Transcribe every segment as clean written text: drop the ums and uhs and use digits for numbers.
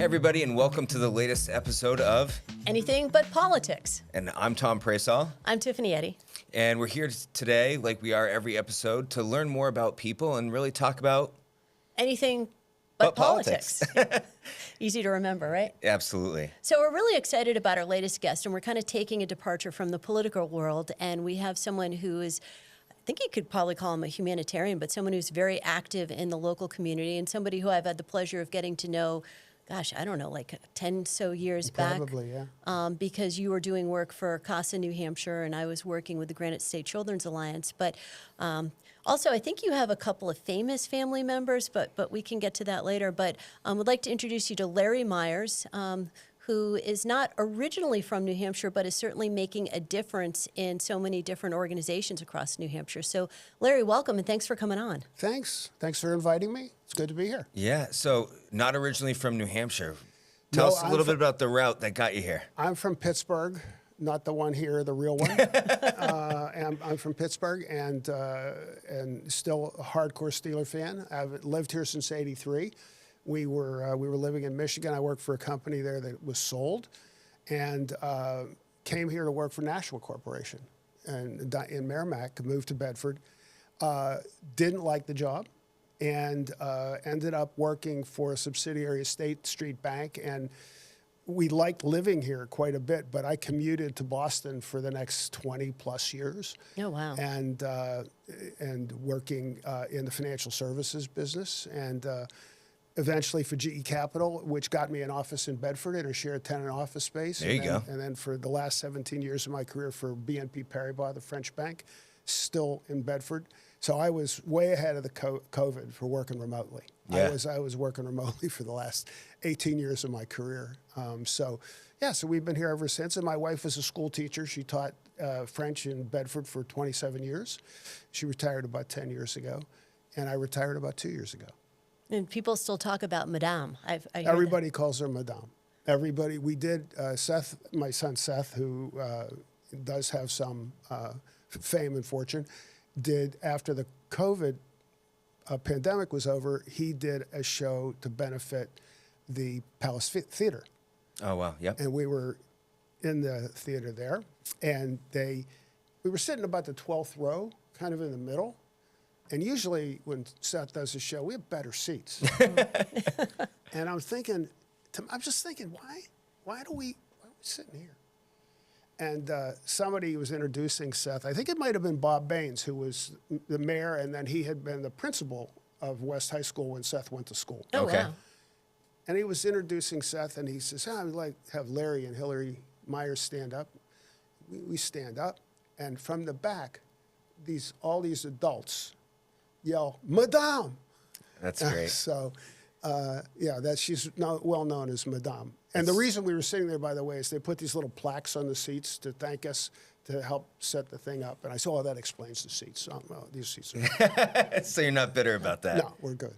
Hey everybody, and welcome to the latest episode of Anything But Politics. And I'm Tom Praisall. I'm Tiffany Eddy. And we're here today, like we are every episode, to learn more about people and really talk about Anything but politics. Easy to remember, right? Absolutely. So we're really excited about our latest guest, and we're kind of taking a departure from the political world, and we have someone who is, I think you could probably call him a humanitarian, but someone who's very active in the local community and somebody who I've had the pleasure of getting to know, gosh, I don't know, like 10 so years back. Probably, yeah. Because you were doing work for CASA, New Hampshire, and I was working with the Granite State Children's Alliance. But also, I think you have a couple of famous family members, but we can get to that later. But I would like to introduce you to Larry Meyers, who is not originally from New Hampshire, but is certainly making a difference in so many different organizations across New Hampshire. So, Larry, welcome, and thanks for coming on. Thanks. Thanks for inviting me. It's good to be here. Yeah, so not originally from New Hampshire. Tell us a little bit about the route that got you here. I'm from Pittsburgh, not the one here, the real one. And I'm from Pittsburgh and still a hardcore Steeler fan. I've lived here since '83. We were living in Michigan. I worked for a company there that was sold, and came here to work for Nashua Corporation, and in Merrimack. Moved to Bedford. Didn't like the job, and ended up working for a subsidiary of State Street Bank. And we liked living here quite a bit, but I commuted to Boston for the next 20 plus years. Oh, wow. And working in the financial services business, and eventually for GE Capital, which got me an office in Bedford in a shared tenant office space. There you go. And then for the last 17 years of my career for BNP Paribas, the French bank, still in Bedford. So I was way ahead of the COVID for working remotely. Yeah. I was working remotely for the last 18 years of my career. So we've been here ever since. And my wife was a school teacher. She taught French in Bedford for 27 years. She retired about 10 years ago. And I retired about 2 years ago. And people still talk about Madame. I hear Everybody calls her Madame. Everybody. We did, Seth, my son Seth, who does have some fame and fortune, did, after the COVID pandemic was over, he did a show to benefit the Palace Theater. Oh, wow, yep. And we were in the theater there, and we were sitting about the 12th row, kind of in the middle. And usually when Seth does a show, we have better seats. And I'm just thinking, why are we sitting here? And somebody was introducing Seth. I think it might have been Bob Baines, who was the mayor, and then he had been the principal of West High School when Seth went to school. Oh, Okay. wow. And he was introducing Seth, and he says, I would like to have Larry and Hillary Meyers stand up. We stand up, and from the back, all these adults yell, Madame! That's great. She's well known as Madame. And the reason we were sitting there, by the way, is they put these little plaques on the seats to thank us, to help set the thing up. And I said, that explains the seats. These seats are So you're not bitter about that? No, we're good.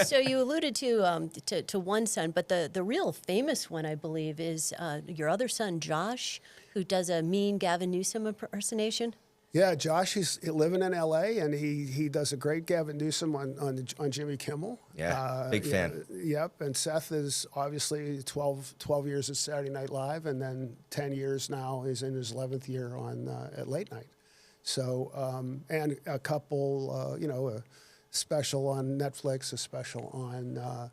So you alluded to one son, but the real famous one, I believe, is your other son, Josh, who does a mean Gavin Newsom impersonation. Yeah, Josh, he's living in L.A., and he does a great Gavin Newsom on Jimmy Kimmel. Yeah, big fan. Yep, and Seth is obviously 12 years at Saturday Night Live, and then 10 years now. He's in his 11th year at Late Night. So, and a couple, a special on Netflix, a special on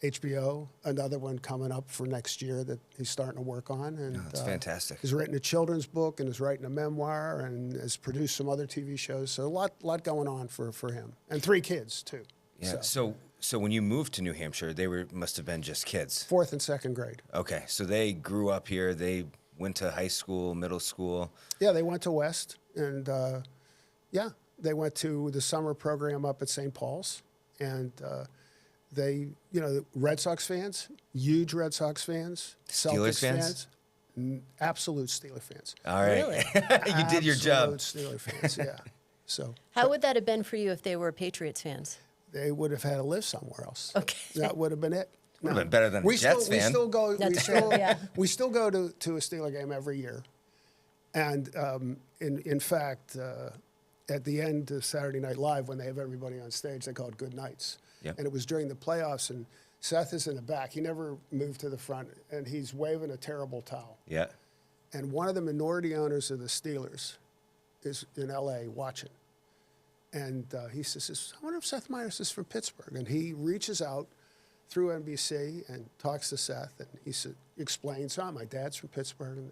HBO, another one coming up for next year that he's starting to work on. And That's fantastic. He's written a children's book and is writing a memoir and has produced some other TV shows. So a lot going on for him. And 3 kids, too. Yeah, so when you moved to New Hampshire, they must have been just kids. 4th and 2nd grade. Okay, so they grew up here. They went to high school, middle school. Yeah, they went to West. And, they went to the summer program up at St. Paul's. And they, Red Sox fans, huge Red Sox fans. Steelers Celtics fans? Absolute Steeler fans. All right. Really? You did your job. Absolute Steeler fans, yeah. So How would that have been for you if they were Patriots fans? they would have had to live somewhere else. Okay. That would have been it. Would have been better than a Jets fan. We still go. That's true, yeah. We still go to a Steeler game every year, and in fact, at the end of Saturday Night Live, when they have everybody on stage, they call it Good Nights. Yep. And it was during the playoffs, and Seth is in the back. He never moved to the front, and he's waving a terrible towel. Yeah. And one of the minority owners of the Steelers is in L.A. watching. And he says, I wonder if Seth Meyers is from Pittsburgh. And he reaches out through NBC and talks to Seth, and he explains, my dad's from Pittsburgh. And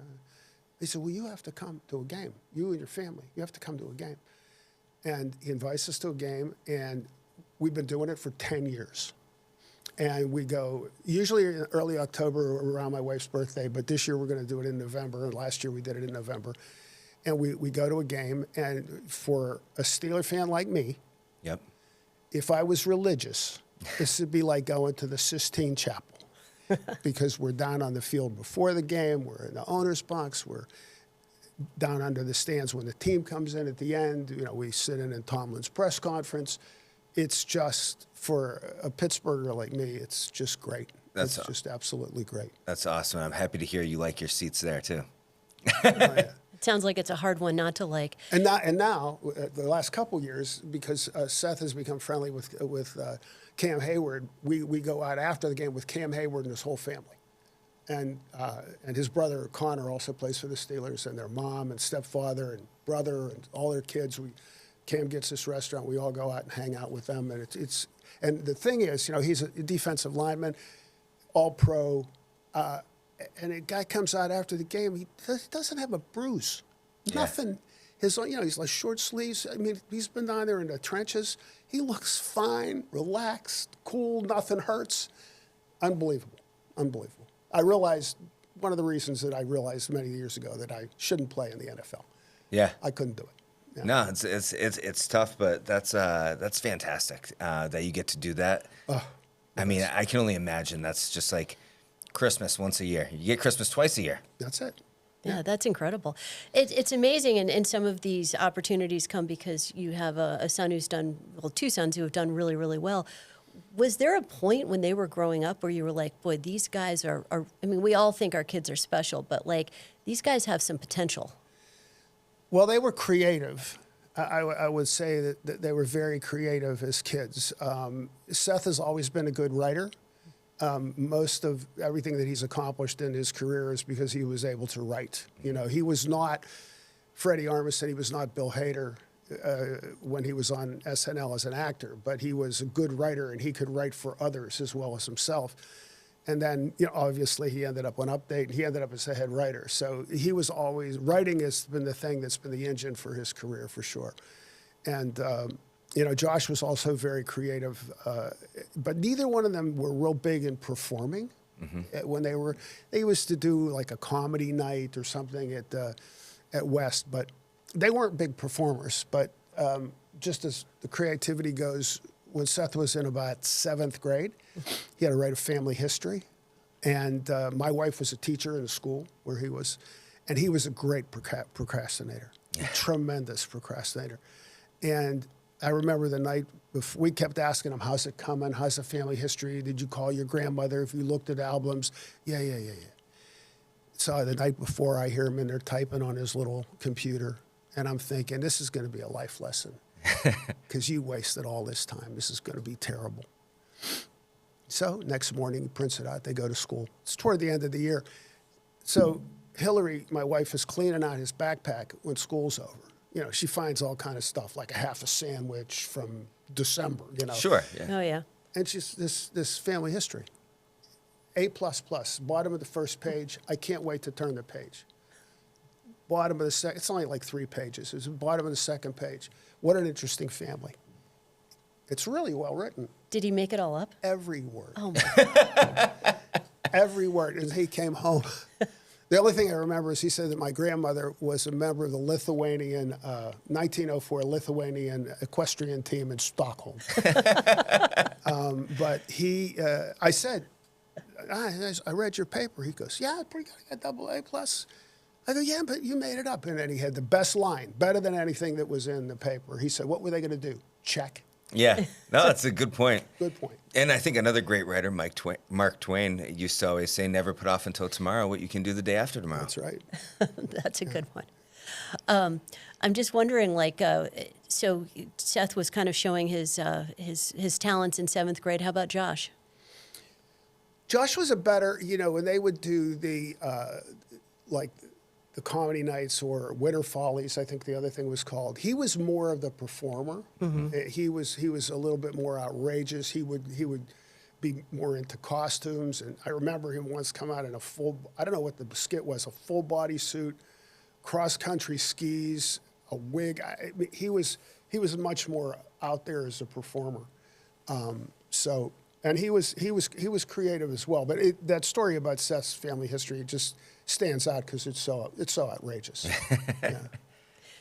he said, well, you have to come to a game. You and your family, you have to come to a game. And he invites us to a game, and we've been doing it for 10 years. And we go, usually in early October around my wife's birthday, but this year we're going to do it in November. And last year we did it in November. And we go to a game, and for a Steeler fan like me, Yep. if I was religious, this would be like going to the Sistine Chapel, because we're down on the field before the game, we're in the owner's box, we're down under the stands when the team comes in at the end. You know, we sit in Tomlin's press conference. It's just, for a Pittsburgher like me, it's just great. It's just absolutely great. That's awesome. I'm happy to hear you like your seats there too. Oh, yeah. Sounds like it's a hard one not to like. And now, the last couple years, because Seth has become friendly with Cam Hayward, we go out after the game with Cam Hayward and his whole family, and his brother Connor also plays for the Steelers, and their mom and stepfather and brother and all their kids. Cam gets this restaurant. We all go out and hang out with them, and it's and the thing is, he's a defensive lineman, all pro. And a guy comes out after the game, he doesn't have a bruise. Yeah. Nothing. He's like short sleeves. I mean, he's been down there in the trenches. He looks fine, relaxed, cool, nothing hurts. Unbelievable. Unbelievable. I realized, one of the reasons that I realized many years ago that I shouldn't play in the NFL. Yeah. I couldn't do it. Yeah. No, it's tough, but that's fantastic that you get to do that. Oh, I mean, I can only imagine that's just like Christmas once a year. You get Christmas twice a year. that's it. Yeah, that's incredible. It's amazing, and some of these opportunities come because you have a son who's done, well, two sons who have done really, really well. Was there a point when they were growing up where you were like, boy, these guys are I mean, we all think our kids are special, but like, these guys have some potential? Well, they were creative. I would say that they were very creative as kids. Seth has always been a good writer. Most of everything that he's accomplished in his career is because he was able to write. He was not Freddie Armisen. He was not Bill Hader when he was on SNL as an actor, but he was a good writer, and he could write for others as well as himself. And then, obviously he ended up on Update, and he ended up as a head writer. So he was always, writing has been the thing that's been the engine for his career, for sure. And, Josh was also very creative, but neither one of them were real big in performing. Mm-hmm. When they used to do like a comedy night or something at West, but they weren't big performers. But just as the creativity goes, when Seth was in about 7th grade, he had to write a family history. And my wife was a teacher in a school where he was, and he was a great procrastinator, a tremendous procrastinator. And I remember the night before, we kept asking him, how's it coming? How's the family history? Did you call your grandmother? If you looked at albums? Yeah. So the night before, I hear him in there typing on his little computer, and I'm thinking, this is going to be a life lesson, because you wasted all this time. This is going to be terrible. So next morning, he prints it out. They go to school. It's toward the end of the year. So Hillary, my wife, is cleaning out his backpack when school's over. She finds all kind of stuff, like a half a sandwich from December, Sure. Yeah. Oh, yeah. And she's this family history. A++, bottom of the first page. I can't wait to turn the page. Bottom of the second, it's only like 3 pages. It's the bottom of the second page. What an interesting family. It's really well written. Did he make it all up? Every word. Oh, my. Every word. And he came home. The only thing I remember is he said that my grandmother was a member of the Lithuanian, 1904 Lithuanian equestrian team in Stockholm. But I said, I read your paper. He goes, yeah, pretty good. I got double A+. I go, yeah, but you made it up. And then he had the best line, better than anything that was in the paper. He said, what were they going to do? Check. Yeah. No, that's a good point. Good point. And I think another great writer, Mark Twain, used to always say, never put off until tomorrow what you can do the day after tomorrow. That's right. That's a good one. I'm just wondering, so Seth was kind of showing his talents in 7th grade. How about Josh? Josh was a better, when they would do the, like the comedy nights or Winter Follies, I think the other thing was called. He was more of the performer. He was a little bit more outrageous. He would be more into costumes. And I remember him once come out in a full, I don't know what the skit was, a full body suit, cross-country skis, a wig. He was much more out there as a performer. And he was creative as well. But that story about Seth's family history just stands out because it's so outrageous. Yeah.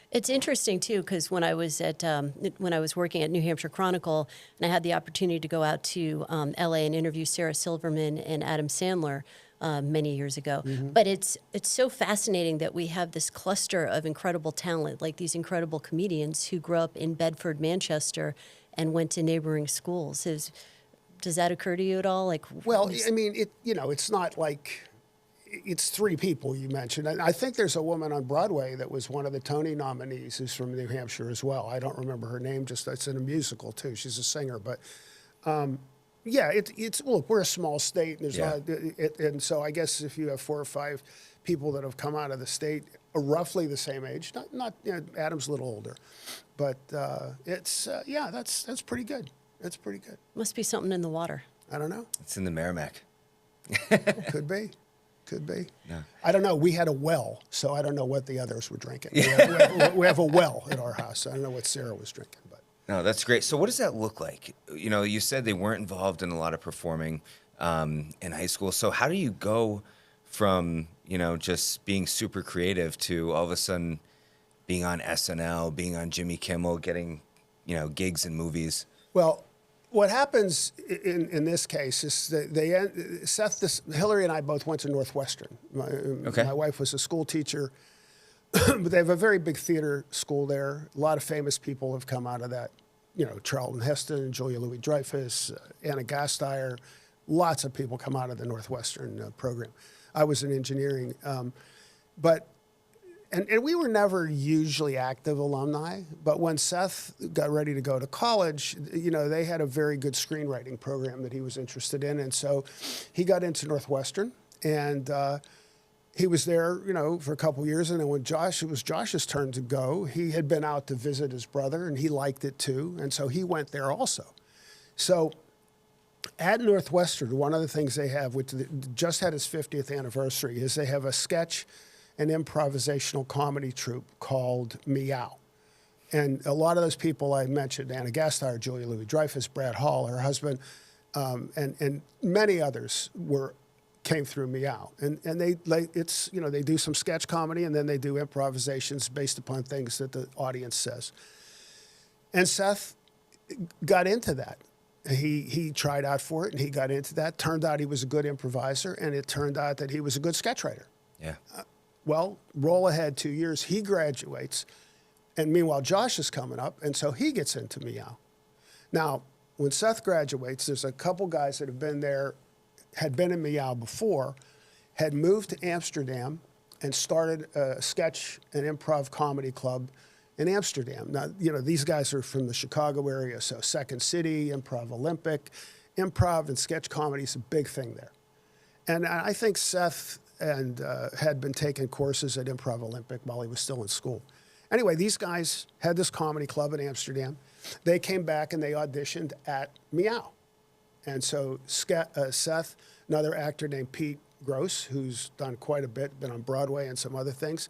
It's interesting too, because when I was working at New Hampshire Chronicle, and I had the opportunity to go out to LA and interview Sarah Silverman and Adam Sandler many years ago. But it's so fascinating that we have this cluster of incredible talent, like these incredible comedians who grew up in Bedford, Manchester, and went to neighboring schools. Does that occur to you at all? Well, I mean, it's not like it's three people you mentioned. And I think there's a woman on Broadway that was one of the Tony nominees who's from New Hampshire as well. I don't remember her name, just it's in a musical too. She's a singer. But yeah, look, we're a small state, and there's and so I guess if you have 4 or 5 people that have come out of the state roughly the same age, not Adam's a little older, but that's pretty good. That's pretty good. Must be something in the water. I don't know. It's in the Merrimack. Could be. Yeah. I don't know. We had a well, so I don't know what the others were drinking. We have a well at our house. I don't know what Sarah was drinking. But No, that's great. So what does that look like? You said they weren't involved in a lot of performing in high school. So how do you go from, just being super creative to all of a sudden being on SNL, being on Jimmy Kimmel, getting, gigs in movies? Well, what happens in this case is that Hillary and I both went to Northwestern. My wife was a school teacher, but they have a very big theater school there. A lot of famous people have come out of that. Charlton Heston, Julia Louis-Dreyfus, Anna Gasteyer. Lots of people come out of the Northwestern program. I was in engineering, but we were never usually active alumni, but when Seth got ready to go to college, they had a very good screenwriting program that he was interested in. And so he got into Northwestern, and he was there, for a couple years. And then when it was Josh's turn to go, he had been out to visit his brother, and he liked it too. And so he went there also. So at Northwestern, one of the things they have, which just had its 50th anniversary, is they have a sketch an improvisational comedy troupe called Meow. And a lot of those people I mentioned, Anna Gasteyer, Julia Louis-Dreyfus, Brad Hall, her husband, and many others came through Meow. And they do some sketch comedy, and then they do improvisations based upon things that the audience says. And Seth got into that. He tried out for it, and he got into that. Turned out he was a good improviser, and it turned out that he was a good sketch writer. Yeah. Well, roll ahead 2 years, he graduates, and meanwhile, Josh is coming up, and so he gets into Meow. Now, when Seth graduates, there's a couple guys that had been in Meow before, had moved to Amsterdam and started a sketch and improv comedy club in Amsterdam. Now, these guys are from the Chicago area, so Second City, Improv Olympic. Improv and sketch comedy is a big thing there. And I think Seth had been taking courses at Improv Olympic while he was still in school. Anyway, these guys had this comedy club in Amsterdam. They came back and they auditioned at Meow. And so Seth, another actor named Pete Gross, who's done quite a bit, been on Broadway and some other things,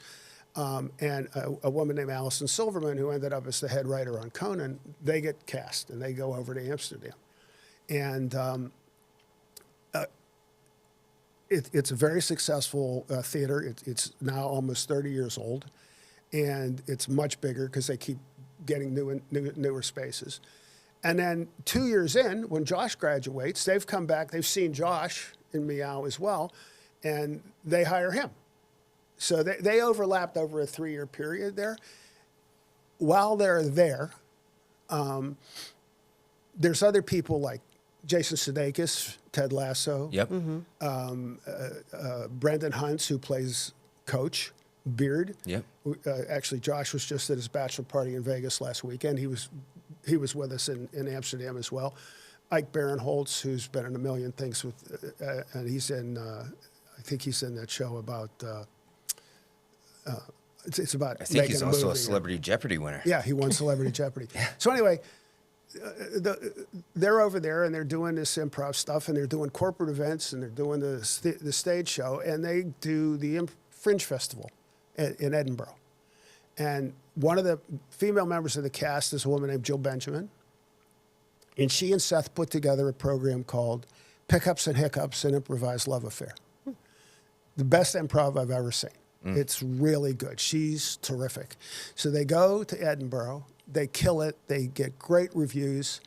and a woman named Allison Silverman, who ended up as the head writer on Conan, they get cast and they go over to Amsterdam. And it's a very successful theater. It's now almost 30 years old, and it's much bigger because they keep getting newer spaces. And then 2 years in, when Josh graduates, they've come back. They've seen Josh in Meow as well, and they hire him. So they overlapped over a 3-year period there. While they're there, there's other people like Jason Sudeikis, Ted Lasso. Yep. Brendan Hunts, who plays Coach Beard. Yep. Actually, Josh was just at his bachelor party in Vegas last weekend. He was with us in Amsterdam as well. Ike Barinholtz, who's been in a million things with, and he's in, I think he's in that show about, it's about I think making he's a also a movie. Celebrity Jeopardy winner. Yeah, he won Celebrity Jeopardy. So anyway, they're over there and they're doing this improv stuff and they're doing corporate events and they're doing the stage show and they do the Fringe Festival in Edinburgh. And one of the female members of the cast is a woman named Jill Benjamin. And she and Seth put together a program called Pickups and Hiccups, an Improvised Love Affair. The best improv I've ever seen. It's really good. She's terrific. So they go to Edinburgh, they kill it, they get great reviews,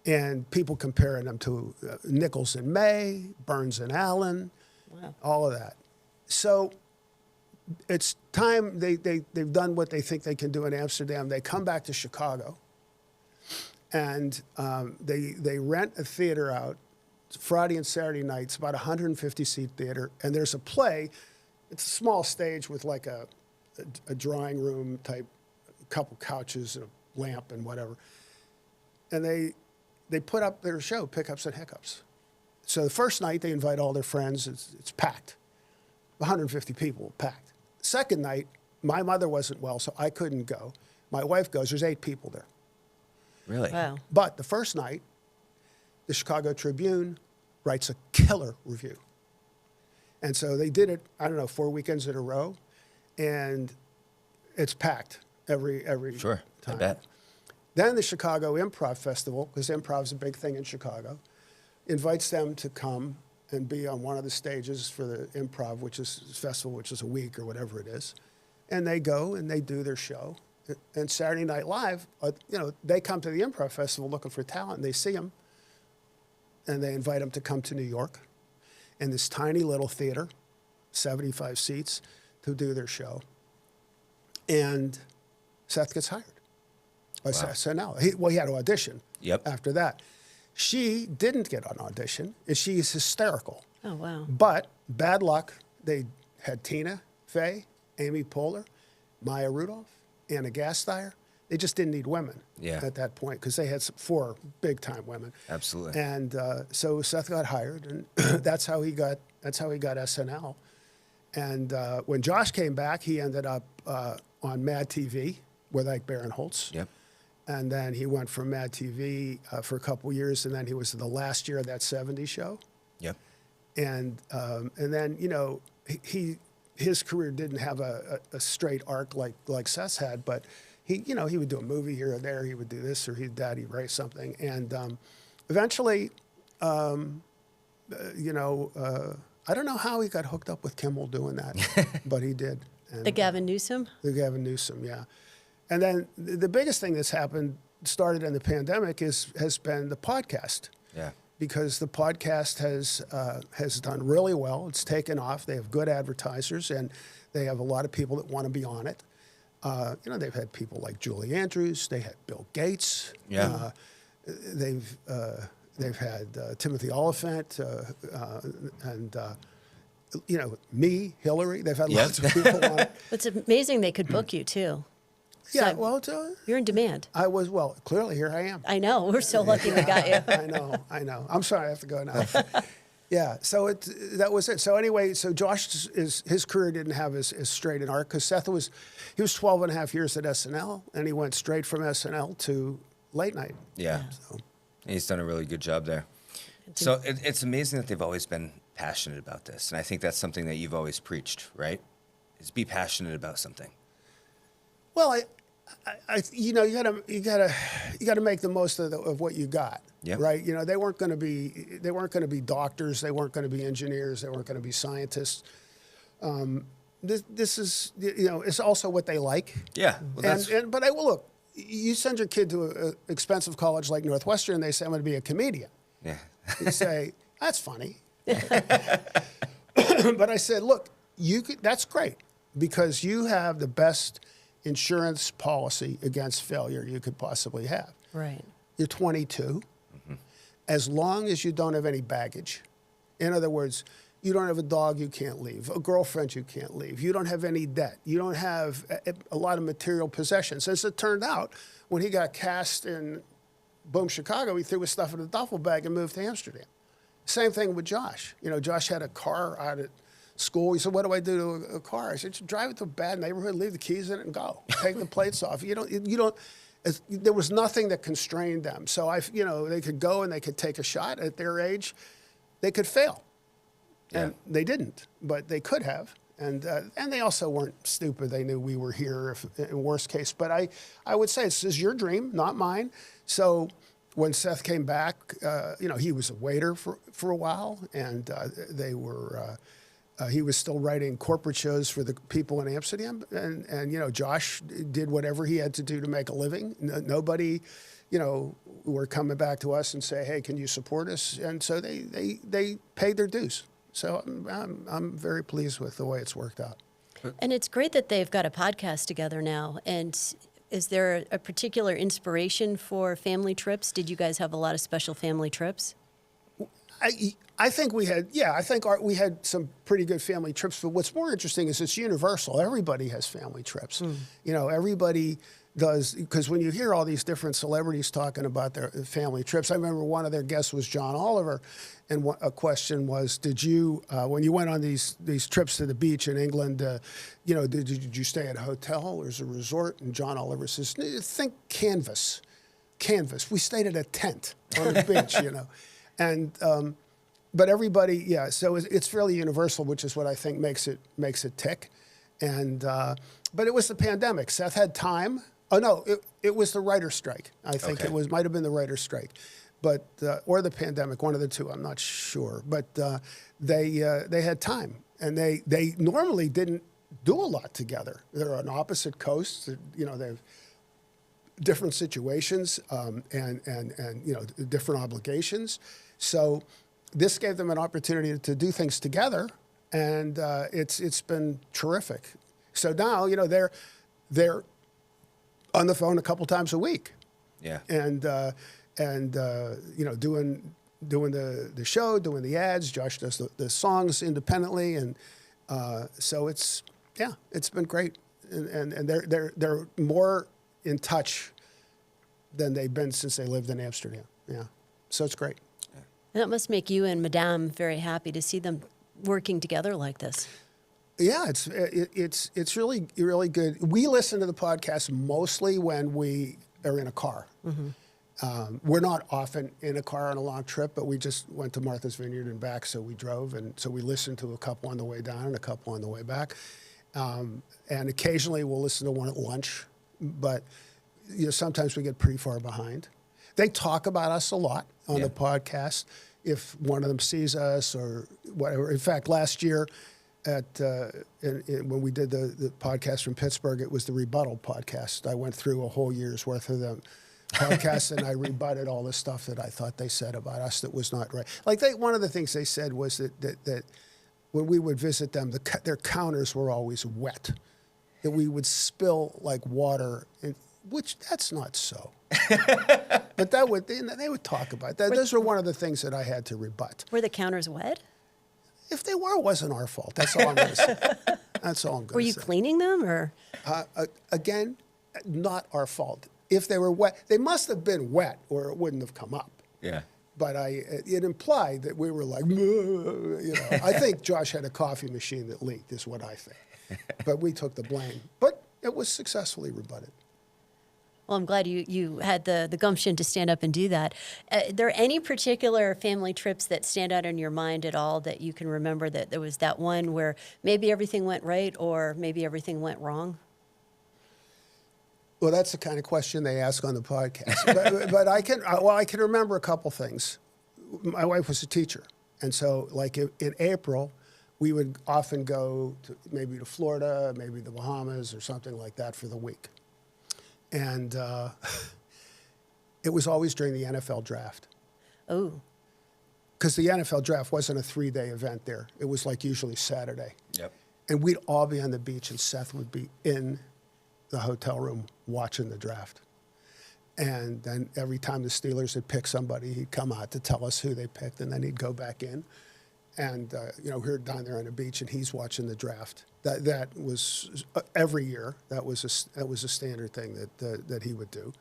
and people comparing them to Nichols and May, Burns and Allen, all of that. So it's time they've done what they think they can do in Amsterdam. They come back to Chicago, and they rent a theater out. It's Friday and Saturday nights, about 150-seat theater, and there's a play. It's a small stage with like a drawing room type, a couple couches and a lamp and whatever. And they put up their show, Pickups and Hiccups. So the first night they invite all their friends. It's packed, 150 people, packed. Second night, my mother wasn't well, so I couldn't go. My wife goes. There's 8 people there. Really? Wow. But the first night, the Chicago Tribune writes a killer review. And so they did it, I don't know, 4 weekends in a row, and it's packed every Sure, time. I bet. Then the Chicago Improv Festival, because improv's a big thing in Chicago, invites them to come and be on one of the stages for the improv, which is festival, which is a week or whatever it is. And they go and they do their show. And Saturday Night Live, they come to the Improv Festival looking for talent, and they see them, and they invite them to come to New York in this tiny little theater, 75 seats, to do their show. And Seth gets hired by SNL. He had to audition after that. She didn't get an audition, and she's hysterical. Oh, wow. But bad luck, they had Tina Fey, Amy Poehler, Maya Rudolph, Anna Gasteyer. They just didn't need women at that point because they had 4 big-time women. Absolutely. And so Seth got hired, and that's how he got SNL. And when Josh came back, he ended up on Mad TV with Ike Barinholtz. Yep. And then he went from Mad TV for a couple years, and then he was in the last year of that 70s show. Yep. And then his career didn't have a straight arc like Seth's had, but he would do a movie here or there. He would do this or he'd write something. And eventually, I don't know how he got hooked up with Kimmel doing that, but he did. And, The Gavin Newsom? The Gavin Newsom, yeah. And then the biggest thing that's started in the pandemic has been the podcast. Yeah. Because the podcast has done really well. It's taken off. They have good advertisers, and they have a lot of people that want to be on it. They've had people like Julie Andrews. They had Bill Gates. Yeah. They've had Timothy Oliphant, and me, Hillary. They've had lots of people on it. It's amazing they could book you, too. Yeah, So well, you're in demand. Clearly here I am. I know. We're so lucky we got you. I know. I'm sorry, I have to go now. Yeah, so that was it. So anyway, Josh, his career didn't have as straight an arc because Seth was 12 and a half years at SNL, and he went straight from SNL to late night. Yeah. So. He's done a really good job there. So it's amazing that they've always been passionate about this, and I think that's something that you've always preached, right? Is be passionate about something. Well, you gotta make the most of what you got, right? They weren't going to be doctors, they weren't going to be engineers, they weren't going to be scientists. This is it's also what they like. Yeah, well, but look, you send your kid to an expensive college like Northwestern, they say I'm going to be a comedian. Yeah, you say that's funny, but I said, look, that's great because you have the best insurance policy against failure you could possibly have. Right. You're 22. Mm-hmm. As long as you don't have any baggage. In other words, you don't have a dog you can't leave, a girlfriend you can't leave. You don't have any debt. You don't have a lot of material possessions. As it turned out, when he got cast in boom, Chicago, he threw his stuff in a duffel bag and moved to Amsterdam. Same thing with Josh. You know, Josh had a car out at school. He said, what do I do to a car? I said, just drive it to a bad neighborhood, leave the keys in it and go. Take the plates off. There was nothing that constrained them. So they could go and they could take a shot at their age. They could fail. And they didn't, but they could have. And they also weren't stupid. They knew we were here in worst case. But I would say this is your dream, not mine. So when Seth came back, he was a waiter for a while, and he was still writing corporate shows for the people in Amsterdam. And Josh did whatever he had to do to make a living. Nobody, were coming back to us and say, hey, can you support us? And so they paid their dues. So I'm very pleased with the way it's worked out. And it's great that they've got a podcast together now. And is there a particular inspiration for family trips? Did you guys have a lot of special family trips? I think we had, we had some pretty good family trips. But what's more interesting is it's universal. Everybody has family trips. Everybody does, because when you hear all these different celebrities talking about their family trips, I remember one of their guests was John Oliver, and a question was, did you, when you went on these trips to the beach in England, did you stay at a hotel or as a resort? And John Oliver says, think canvas. We stayed at a tent on the beach, and but everybody, so it's fairly universal, which is what I think makes it tick. And but it was the pandemic. Seth had time. Oh no, it was the writer's strike. I think it might have been the writer's strike, but or the pandemic, one of the two. I'm not sure, but they had time, and they normally didn't do a lot together. They're on opposite coasts. They have different situations and different obligations. So this gave them an opportunity to do things together, and it's been terrific. So now they're on the phone a couple times a week. Yeah. And doing the show, doing the ads. Josh does the songs independently, and so it's been great. And they're more in touch than they've been since they lived in Amsterdam. Yeah. So it's great. And that must make you and Madame very happy to see them working together like this. Yeah, it's really, really good. We listen to the podcast mostly when we are in a car. Mm-hmm. We're not often in a car on a long trip, but we just went to Martha's Vineyard and back, so we drove, and so we listened to a couple on the way down and a couple on the way back. And occasionally we'll listen to one at lunch, but sometimes we get pretty far behind. They talk about us a lot on the podcast if one of them sees us or whatever. In fact, last year, when we did the podcast from Pittsburgh, it was the rebuttal podcast. I went through a whole year's worth of them podcasts, and I rebutted all the stuff that I thought they said about us that was not right. Like one of the things they said was that when we would visit them, their counters were always wet, that we would spill like water, which that's not so. But they would talk about that. Those were one of the things that I had to rebut. Were the counters wet? If they were, it wasn't our fault. That's all I'm going to say. That's all I'm going to say. Were you cleaning them, or? Again, not our fault. If they were wet, they must have been wet, or it wouldn't have come up. Yeah. But it implied that we were like, I think Josh had a coffee machine that leaked, is what I think. But we took the blame. But it was successfully rebutted. Well, I'm glad you had the gumption to stand up and do that. Are there any particular family trips that stand out in your mind at all that you can remember, that there was that one where maybe everything went right or maybe everything went wrong? Well, that's the kind of question they ask on the podcast. but I can remember a couple things. My wife was a teacher. And so like in April, we would often go maybe to Florida, maybe the Bahamas or something like that for the week. And it was always during the NFL draft. Oh. Because the NFL draft wasn't a 3-day event there. It was like usually Saturday. Yep. And we'd all be on the beach, and Seth would be in the hotel room watching the draft. And then every time the Steelers had picked somebody, he'd come out to tell us who they picked, and then he'd go back in. And, we're down there on the beach, and he's watching the draft. That was every year. That was a standard thing that he would do.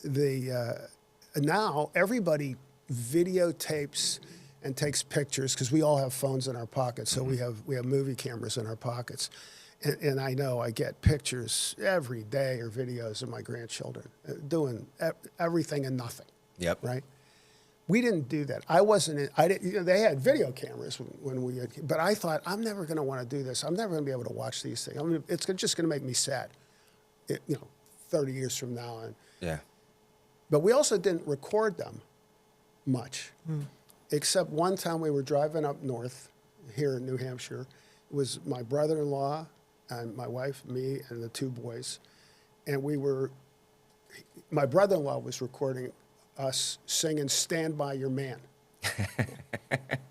now everybody videotapes and takes pictures because we all have phones in our pockets. So we have movie cameras in our pockets. And I know I get pictures every day or videos of my grandchildren doing everything and nothing. Yep. Right? We didn't do that. I wasn't. I didn't. You know, they had video cameras when we had. But I thought I'm never going to want to do this. I'm never going to be able to watch these things. I mean, it's just going to make me sad. 30 years from now. Yeah. But we also didn't record them much, except one time we were driving up north here in New Hampshire. It was my brother-in-law and my wife, me, and the two boys. And my brother-in-law was recording us singing Stand By Your Man.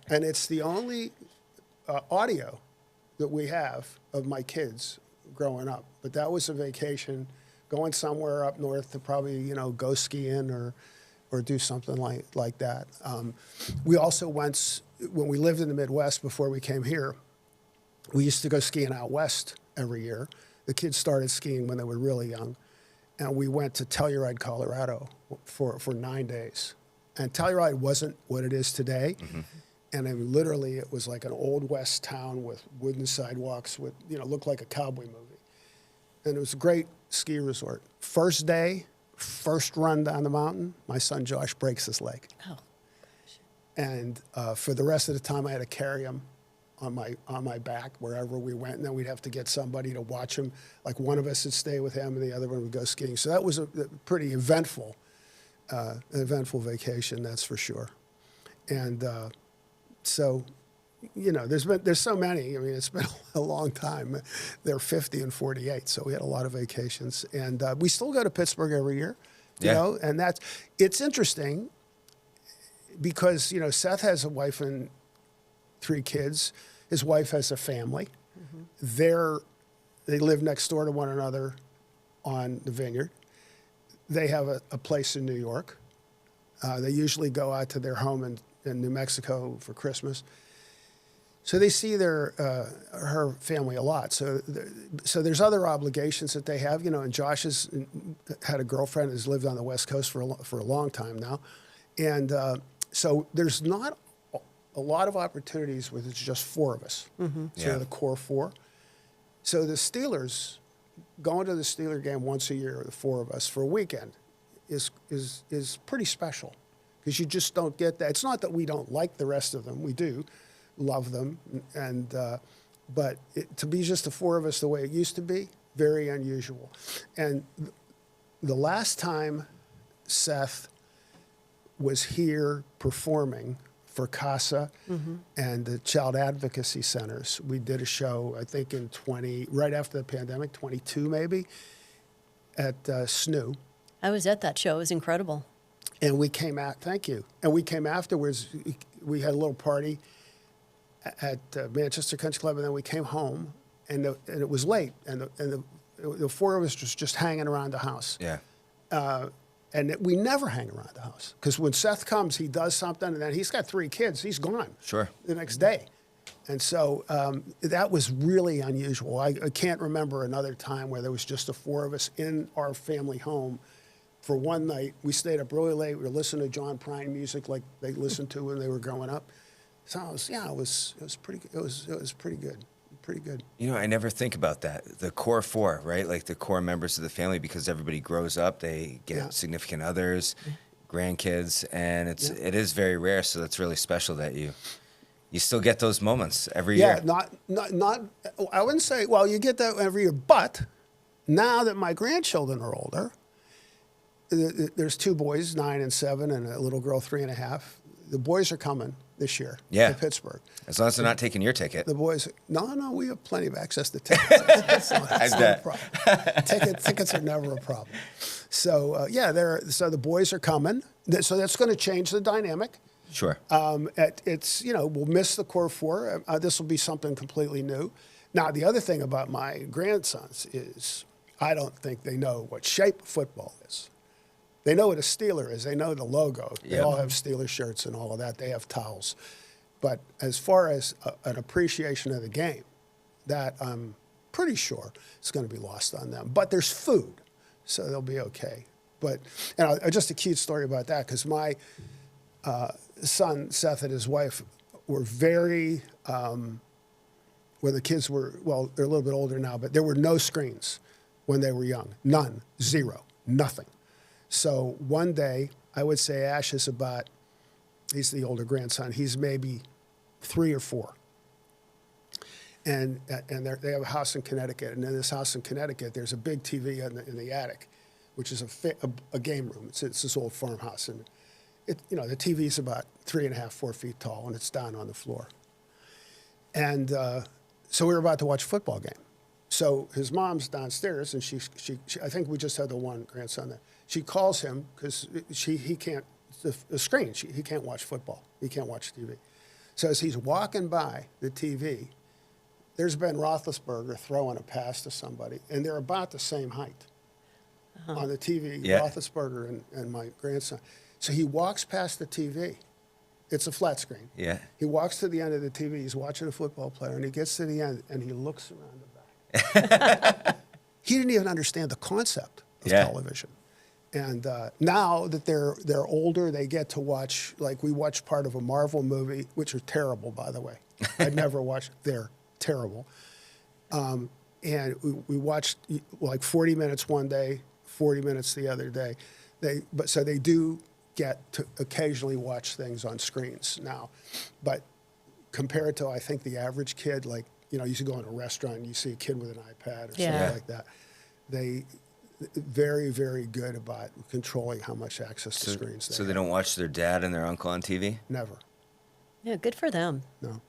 And it's the only audio that we have of my kids growing up. But that was a vacation, going somewhere up north to probably, go skiing or do something like that. We also once, when we lived in the Midwest before we came here, we used to go skiing out west every year. The kids started skiing when they were really young. And we went to Telluride, Colorado for 9 days. And Telluride wasn't what it is today. Mm-hmm. And literally it was like an old west town with wooden sidewalks with, looked like a cowboy movie. And it was a great ski resort. First day, first run down the mountain, my son Josh breaks his leg. Oh, gosh. And for the rest of the time I had to carry him on my back wherever we went, and then we'd have to get somebody to watch him. Like one of us would stay with him, and the other one would go skiing. So that was a pretty eventful vacation, that's for sure. And so, there's so many. I mean, it's been a long time. They're 50 and 48, so we had a lot of vacations, and we still go to Pittsburgh every year. You know, and it's interesting because Seth has a wife and 3 kids. His wife has a family. Mm-hmm. They live next door to one another on the vineyard. They have a place in New York. They usually go out to their home in New Mexico for Christmas. So they see her family a lot. So there's other obligations that they have, and Josh has had a girlfriend who's lived on the West Coast for a long time now. And so there's not a lot of opportunities where it's just 4 of us. Mm-hmm. So the core 4. So the Steelers, going to the Steeler game once a year, the 4 of us for a weekend, is pretty special because you just don't get that. It's not that we don't like the rest of them. We do love them. And but to be just the 4 of us the way it used to be, very unusual. And the last time Seth was here performing for CASA and the Child Advocacy Centers. We did a show, I think right after the pandemic, 22 maybe, at SNU. I was at that show. It was incredible. And we came out, thank you. And we came afterwards, we had a little party at Manchester Country Club, and then we came home, and it was late, and the 4 of us just hanging around the house. Yeah. And we never hang around the house because when Seth comes, he does something, and then he's got 3 kids. He's gone. Sure. The next day. And so that was really unusual. I can't remember another time where there was just the 4 of us in our family home for one night. We stayed up really late. We were listening to John Prine music like they listened to when they were growing up. So it was pretty good. Pretty good. I never think about that. The core 4, right? Like the core members of the family, because everybody grows up, they get significant others, grandkids, and it is very rare. So that's really special that you still get those moments every year. Yeah, not. I wouldn't say. Well, you get that every year, but now that my grandchildren are older, there's 2 boys, 9 and 7, and a little girl, 3.5. The boys are coming this year to Pittsburgh. As long as they're not taking your ticket. The boys, no, we have plenty of access to tickets. That's not a problem. Tickets are never a problem. So, so the boys are coming. So that's going to change the dynamic. Sure. We'll miss the core 4. This will be something completely new. Now, the other thing about my grandsons is I don't think they know what shape football is. They know what a Steeler is. They know the logo. They all have Steeler shirts and all of that. They have towels. But as far as an appreciation of the game, that I'm pretty sure it's going to be lost on them. But there's food, so they'll be okay. But just a cute story about that, because my son, Seth, and his wife were very, when the kids were, well, they're a little bit older now, but there were no screens when they were young. None. Zero. Nothing. So one day, I would say Ash is about, he's the older grandson, he's maybe 3 or 4. And they have a house in Connecticut. And in this house in Connecticut, there's a big TV in the attic, which is a game room. It's this old farmhouse. And the TV is about 3.5, 4 feet tall, and it's down on the floor. And so we were about to watch a football game. So his mom's downstairs, and she I think we just had the one grandson there. She calls him because he can't, the screen, he can't watch football. He can't watch TV. So as he's walking by the TV, there's Ben Roethlisberger throwing a pass to somebody, and they're about the same height on the TV, Yeah. Roethlisberger and my grandson. So he walks past the TV. It's a flat screen. Yeah. He walks to the end of the TV. He's watching a football player, and he gets to the end, and he looks around the back. He didn't even understand the concept of television. And now that they're older, they get to watch, like we watched part of a Marvel movie, which are terrible, by the way. I'd never watched. They're terrible. And we watched like 40 minutes one day, 40 minutes the other day. So they do get to occasionally watch things on screens now. But compared to, I think, the average kid, like, you used to go in a restaurant and you see a kid with an iPad or something like that. They very, very good about controlling how much access to screens they have. So they don't watch their dad and their uncle on TV? Never. Yeah, good for them. No.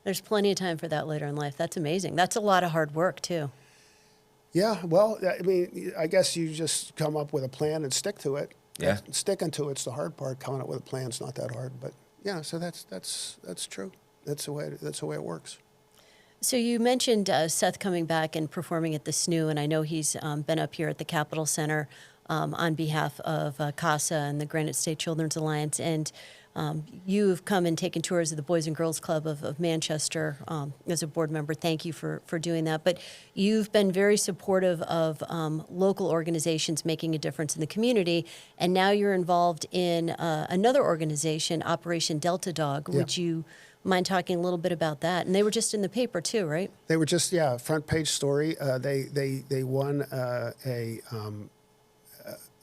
There's plenty of time for that later in life. That's amazing. That's a lot of hard work, too. Yeah, well, I mean, I guess you just come up with a plan and stick to it. Yeah. Sticking to it's the hard part. Coming up with a plan's not that hard. But yeah, so that's true. That's the way it works. So you mentioned Seth coming back and performing at the SNU, and I know he's been up here at the Capitol Center on behalf of CASA and the Granite State Children's Alliance, and you've come and taken tours of the Boys and Girls Club of Manchester as a board member. Thank you for doing that. But you've been very supportive of local organizations making a difference in the community, and now you're involved in another organization, Operation Delta Dog. Yeah. Would you mind talking a little bit about that? And they were just in the paper too, right? They were just front page story. They won a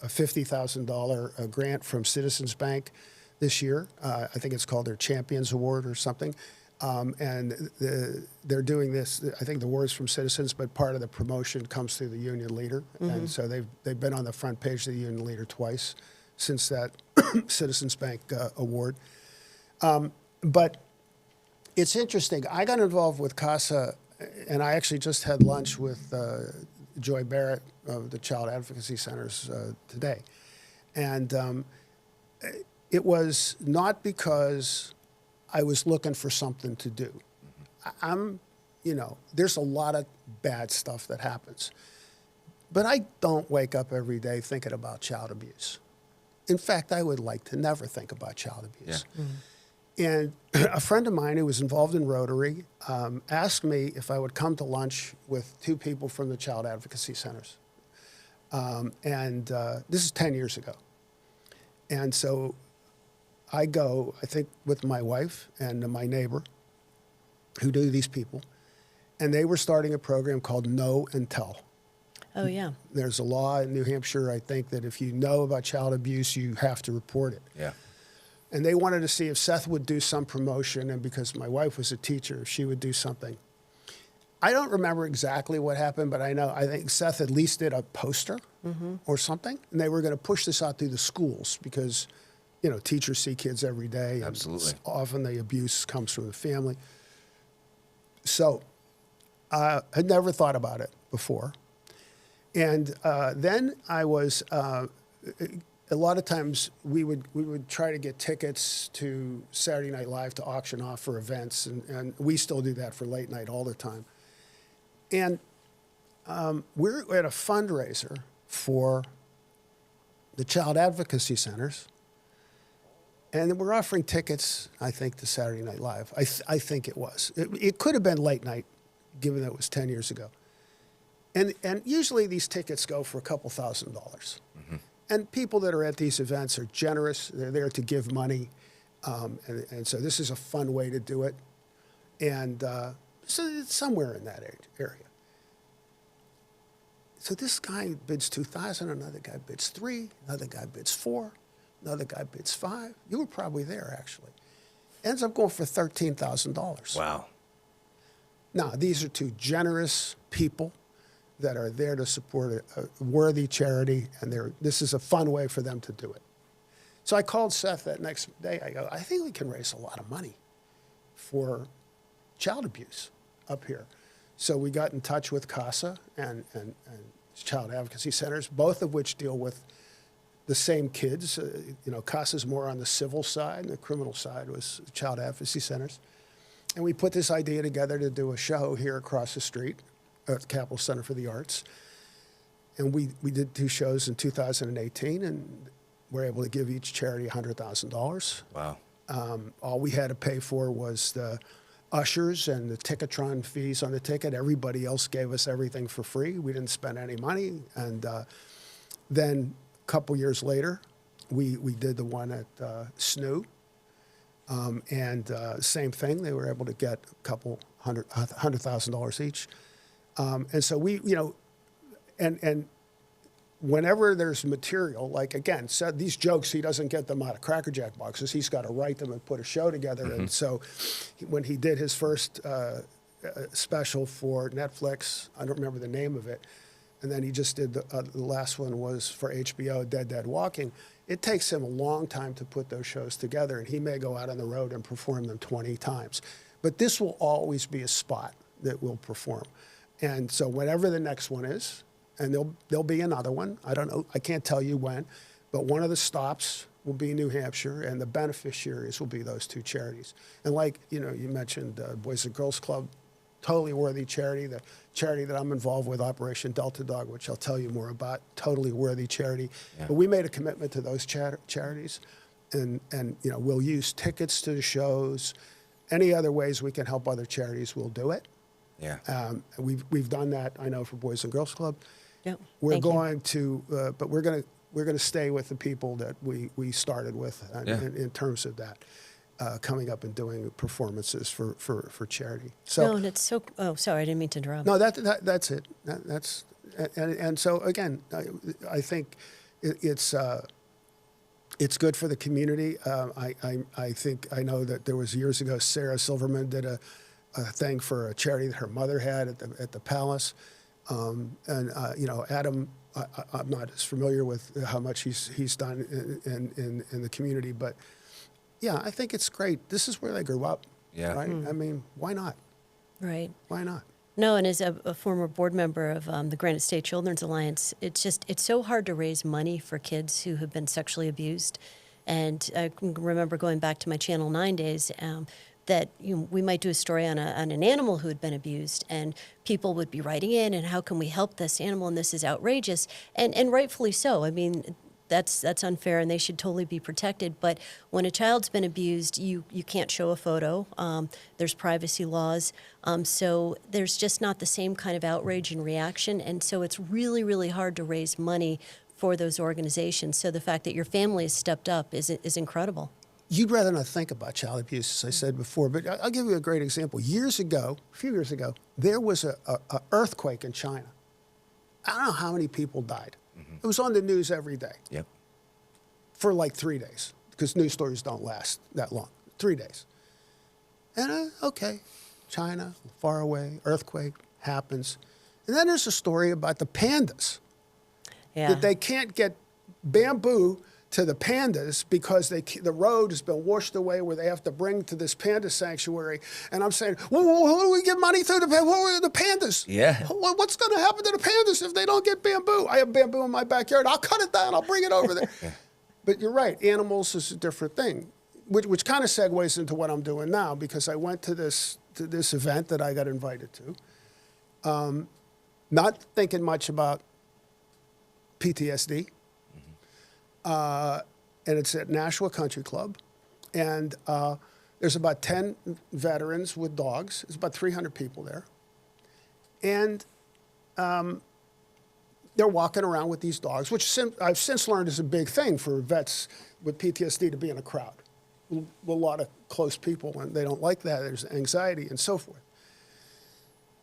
$50,000 grant from Citizens Bank this year. I think it's called their Champions Award or something. And they're doing this. I think the award's from Citizens, but part of the promotion comes through the Union Leader. Mm-hmm. And so they've been on the front page of the Union Leader twice since that Citizens Bank award. But it's interesting. I got involved with CASA, and I actually just had lunch with Joy Barrett of the Child Advocacy Centers today. And it was not because I was looking for something to do. There's a lot of bad stuff that happens. But I don't wake up every day thinking about child abuse. In fact, I would like to never think about child abuse. Yeah. Mm-hmm. And a friend of mine who was involved in Rotary asked me if I would come to lunch with 2 people from the Child Advocacy Centers. This is 10 years ago. And so I go, I think, with my wife and my neighbor who knew these people. And they were starting a program called Know and Tell. Oh, yeah. There's a law in New Hampshire, I think, that if you know about child abuse, you have to report it. Yeah. And they wanted to see if Seth would do some promotion, and because my wife was a teacher, she would do something. I don't remember exactly what happened, but I think Seth at least did a poster or something, and they were going to push this out through the schools because, teachers see kids every day. Absolutely. And often the abuse comes from the family. So I'd never thought about it before. And then I was... a lot of times we would try to get tickets to Saturday Night Live to auction off for events, and we still do that for late night all the time. And we're at a fundraiser for the Child Advocacy Centers, and we're offering tickets, I think, to Saturday Night Live. I think it was. It could have been late night, given that it was 10 years ago. And usually these tickets go for a couple $1,000s. Mm-hmm. And people that are at these events are generous. They're there to give money. And so this is a fun way to do it. And so it's somewhere in that area. So this guy bids 2,000, another guy bids 3, another guy bids 4, another guy bids 5. You were probably there, actually. Ends up going for $13,000. Wow. Now, these are two generous people that are there to support a worthy charity, and this is a fun way for them to do it. So I called Seth that next day. I go, I think we can raise a lot of money for child abuse up here. So we got in touch with CASA and child advocacy centers, both of which deal with the same kids. CASA's more on the civil side, and the criminal side was child advocacy centers. And we put this idea together to do a show here across the street at the Capitol Center for the Arts. And we did 2 shows in 2018, and we're able to give each charity $100,000. Wow. All we had to pay for was the ushers and the Ticketron fees on the ticket. Everybody else gave us everything for free. We didn't spend any money. And then a couple years later, we did the one at SNU. Same thing. They were able to get a couple $100,000 each. And so we, and whenever there's material, like again, so these jokes, he doesn't get them out of Cracker Jack boxes. He's got to write them and put a show together. Mm-hmm. And so when he did his first special for Netflix, I don't remember the name of it, and then he just did the last one was for HBO, Dead Walking. It takes him a long time to put those shows together, and he may go out on the road and perform them 20 times. But this will always be a spot that we'll perform. And so whenever the next one is, and there'll be another one. I don't know. I can't tell you when, but one of the stops will be New Hampshire, and the beneficiaries will be those 2 charities. And like you mentioned, Boys and Girls Club, totally worthy charity. The charity that I'm involved with, Operation Delta Dog, which I'll tell you more about, totally worthy charity. Yeah. But we made a commitment to those charities, and we'll use tickets to the shows. Any other ways we can help other charities, we'll do it. Yeah. We've done that. I know for Boys and Girls Club. Yep. We're going to stay with the people that we started with in terms of that, coming up and doing performances for charity. So, no, and it's so. Oh, sorry, I didn't mean to interrupt. No, that's it. And so again, I think it's good for the community. I think I know that there was years ago Sarah Silverman did a thing for a charity that her mother had at the Palace. Adam, I'm not as familiar with how much he's done in the community, but yeah, I think it's great. This is where they grew up. Yeah. Right? I mean, why not? Right. Why not? No, and as a former board member of the Granite State Children's Alliance, it's so hard to raise money for kids who have been sexually abused. And I can remember going back to my Channel 9 days, that we might do a story on an animal who had been abused, and people would be writing in, and how can we help this animal, and this is outrageous, and rightfully so. I mean, that's unfair, and they should totally be protected. But when a child's been abused, you can't show a photo. There's privacy laws, so there's just not the same kind of outrage and reaction, and so it's really, really hard to raise money for those organizations. So the fact that your family has stepped up is incredible. You'd rather not think about child abuse, as I said before, but I'll give you a great example. A few years ago, there was a earthquake in China. I don't know how many people died. Mm-hmm. It was on the news every day. Yep. For like 3 days, because news stories don't last that long. 3 days. And okay, China, far away, earthquake happens. And then there's a story about the pandas. Yeah. That they can't get bamboo to the pandas because the road has been washed away where they have to bring to this panda sanctuary. And I'm saying, well, who do we get money through? The pandas. Yeah. What's going to happen to the pandas if they don't get bamboo? I have bamboo in my backyard. I'll cut it down. I'll bring it over there. Yeah. But you're right. Animals is a different thing, which kind of segues into what I'm doing now, because I went to this event that I got invited to, not thinking much about PTSD. And it's at Nashua Country Club. And there's about 10 veterans with dogs. There's about 300 people there. And they're walking around with these dogs, which I've since learned is a big thing for vets with PTSD to be in a crowd. With a lot of close people, and they don't like that. There's anxiety and so forth.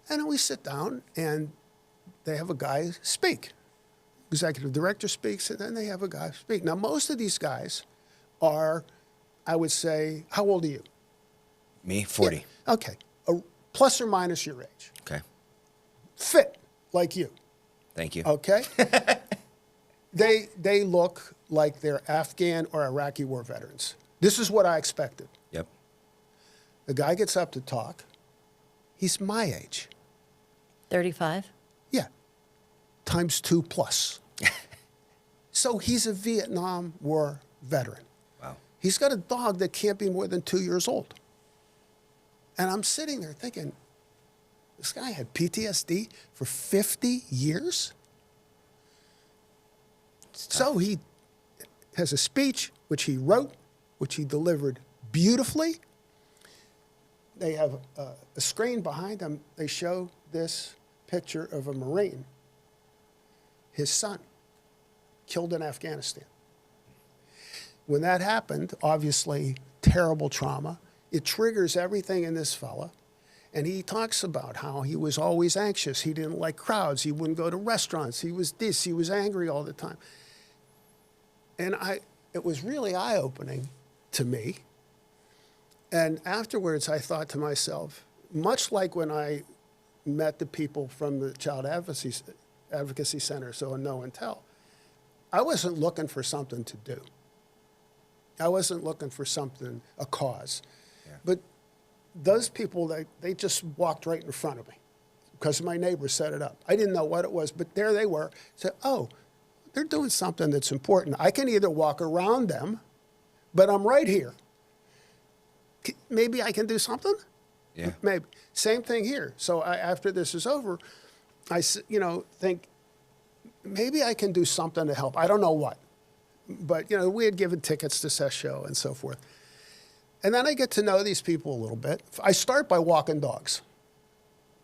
And then we sit down, and they have a guy speak. Executive director speaks, and then they have a guy speak. Now, most of these guys are, I would say, how old are you? Me, 40. Yeah. Okay, plus or minus your age. Okay. Fit like you. Thank you. Okay. They look like they're Afghan or Iraqi war veterans. This is what I expected. Yep. The guy gets up to talk. He's my age. 35? Yeah. Times 2+. So he's a Vietnam War veteran. Wow. He's got a dog that can't be more than 2 years old. And I'm sitting there thinking, this guy had PTSD for 50 years? So he has a speech, which he wrote, which he delivered beautifully. They have a screen behind them. They show this picture of a Marine, his son, killed in Afghanistan. When that happened, obviously, terrible trauma. It triggers everything in this fella. And he talks about how he was always anxious. He didn't like crowds. He wouldn't go to restaurants. He was this. He was angry all the time. And it was really eye-opening to me. And afterwards, I thought to myself, much like when I met the people from the Child Advocacy Center, so Know and Tell, I wasn't looking for something to do. I wasn't looking for something, a cause. Yeah. But those people, they just walked right in front of me because my neighbor set it up. I didn't know what it was, but there they were. Said, oh, they're doing something that's important. I can either walk around them, but I'm right here. Maybe I can do something? Yeah. Maybe. Same thing here. So after this is over, I think maybe I can do something to help. I don't know what. But, we had given tickets to Seth's show and so forth. And then I get to know these people a little bit. I start by walking dogs.